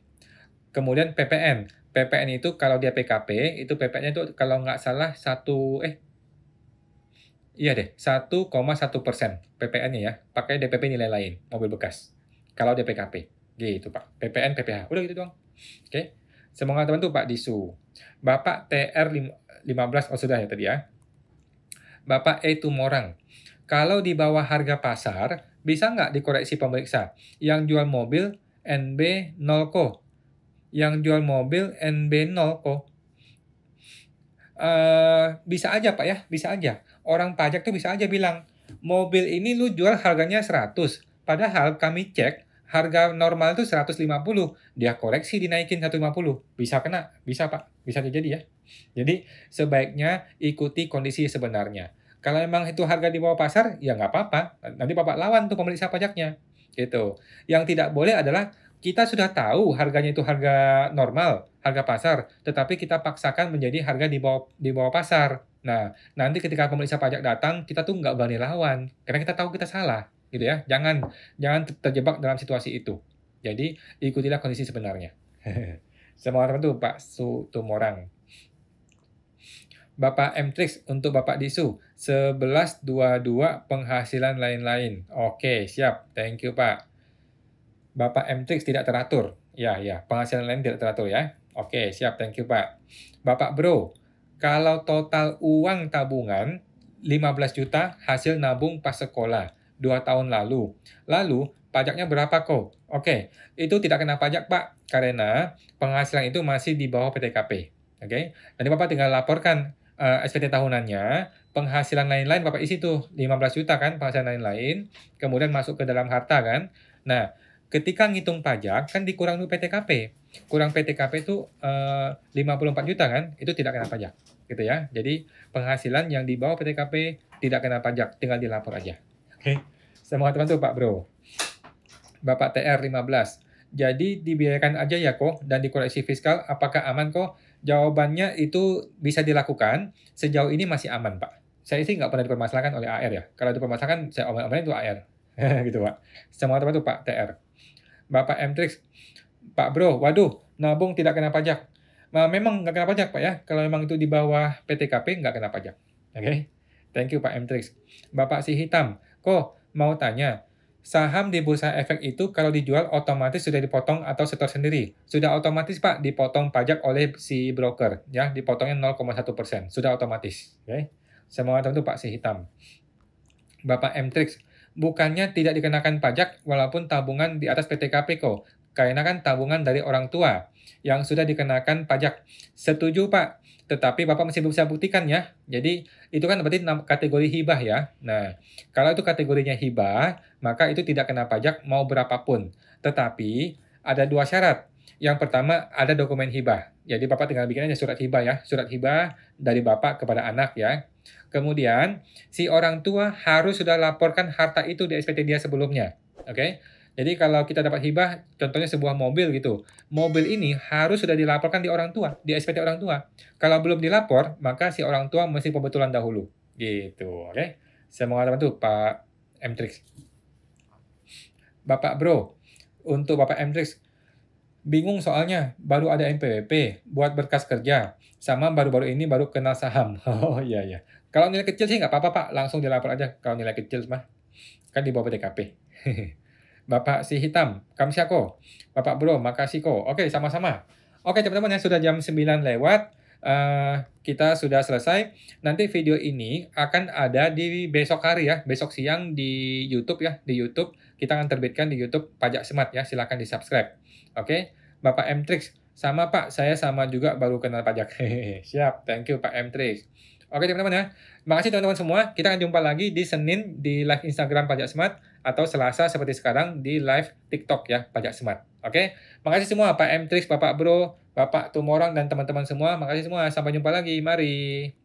Kemudian PPN. PPN itu kalau dia PKP, itu PPN-nya itu kalau nggak salah 1,1% PPN-nya ya. Pakai DPP nilai lain, mobil bekas. Kalau dia PKP. Gitu Pak. PPN, PPh. Udah gitu doang. Oke. Semoga teman tuh Pak Disu. Bapak TR15, oh sudah ya tadi ya. Bapak E Tumorang. Kalau di bawah harga pasar, bisa nggak dikoreksi pemeriksa? Yang jual mobil NB 0 ko. Yang jual mobil NB 0 ko. Bisa aja Pak ya, bisa aja. Orang pajak tuh bisa aja bilang, mobil ini lu jual harganya 100. Padahal kami cek, harga normal itu 150. Dia koreksi dinaikin 150. Bisa kena, bisa Pak. Bisa terjadi ya. Jadi sebaiknya ikuti kondisi sebenarnya. Kalau memang itu harga di bawah pasar, ya nggak apa-apa. Nanti Bapak lawan tuh pemeriksa pajaknya. Gitu. Yang tidak boleh adalah kita sudah tahu harganya itu harga normal, harga pasar, tetapi kita paksakan menjadi harga di bawah pasar. Nah, nanti ketika pemeriksa pajak datang, kita tuh nggak berani lawan, karena kita tahu kita salah, gitu ya. Jangan terjebak dalam situasi itu. Jadi, ikutilah kondisi sebenarnya. Semua orang tuh Pak Tumorang. Bapak M-Trix untuk Bapak Disu, 1122 penghasilan lain-lain. Oke, siap. Thank you, Pak. Bapak M-Trix tidak teratur. Ya, penghasilan lain tidak teratur ya. Oke, siap. Thank you, Pak. Bapak Bro, kalau total uang tabungan 15 juta hasil nabung pas sekolah 2 tahun lalu. Lalu pajaknya berapa kok? Oke, itu tidak kena pajak Pak, karena penghasilan itu masih di bawah PTKP. Oke, nanti Bapak tinggal laporkan SPT tahunannya, penghasilan lain-lain Bapak isi tuh 15 juta kan penghasilan lain-lain, kemudian masuk ke dalam harta kan. Nah, ketika ngitung pajak kan dikurang dulu PTKP. Kurang PTKP itu 54 juta kan, itu tidak kena pajak gitu ya. Jadi penghasilan yang di bawah PTKP tidak kena pajak, tinggal dilapor aja. Oke. Semoga teman tuh Pak Bro. Bapak TR 15. Jadi dibiayakan aja ya kok dan dikoreksi fiskal apakah aman kok? Jawabannya itu bisa dilakukan, sejauh ini masih aman Pak. Saya sih nggak pernah dipermasalahkan oleh AR ya. Kalau dipermasalahkan, saya omel-omelin itu AR. Gitu Pak. Semoga teman tuh Pak TR. Bapak M-Trix, Pak Bro, waduh, nabung tidak kena pajak. Memang nggak kena pajak Pak ya. Kalau memang itu di bawah PTKP nggak kena pajak. Oke. Thank you Pak M-Trix. Bapak Si Hitam, kok mau tanya, saham di bursa efek itu kalau dijual otomatis sudah dipotong atau setor sendiri? Sudah otomatis Pak dipotong pajak oleh si broker, ya dipotongnya 0,1%, sudah otomatis. Oke, semoga tentu Pak Si Hitam. Bapak M-Trix, bukannya tidak dikenakan pajak walaupun tabungan di atas PTKP kok, karena kan tabungan dari orang tua yang sudah dikenakan pajak. Setuju Pak, tetapi Bapak masih bisa buktikan ya. Jadi itu kan berarti kategori hibah ya. Nah, kalau itu kategorinya hibah, maka itu tidak kena pajak mau berapapun. Tetapi ada 2 syarat. Yang pertama ada dokumen hibah. Jadi Bapak tinggal bikin aja surat hibah ya. Surat hibah dari Bapak kepada anak ya. Kemudian si orang tua harus sudah laporkan harta itu di SPT dia sebelumnya. Oke? Jadi kalau kita dapat hibah, contohnya sebuah mobil gitu. Mobil ini harus sudah dilaporkan di orang tua, di SPT orang tua. Kalau belum dilapor, maka si orang tua mesti pembetulan dahulu. Gitu, oke? Semoga teman tuh Pak M-Trix. Bapak Bro, untuk Bapak M-Trix, bingung soalnya baru ada NPWP buat berkas kerja. Sama baru-baru ini baru kenal saham. Oh iya, iya. Kalau nilai kecil sih nggak apa-apa Pak, langsung dilapor aja kalau nilai kecil mah. Kan di bawah PTKP. Bapak Si Hitam, Kamsiako. Bapak Bro, makasih kok. Oke, sama-sama. Oke, teman-teman, ya sudah jam 9 lewat. Kita sudah selesai. Nanti video ini akan ada di besok hari ya. Besok siang di YouTube ya. Di YouTube. Kita akan terbitkan di YouTube Pajak Smart ya. Silakan di-subscribe. Oke. Bapak M-Trix, sama Pak. Saya sama juga baru kenal pajak. Siap. Thank you Pak M-Trix. Oke teman-teman ya, makasih teman-teman semua. Kita akan jumpa lagi di Senin di live Instagram Pajak Smart atau Selasa seperti sekarang di live TikTok ya Pajak Smart. Oke, makasih semua Pak M-Trix, Bapak Bro, Bapak Tumorang dan teman-teman semua. Makasih semua. Sampai jumpa lagi. Mari.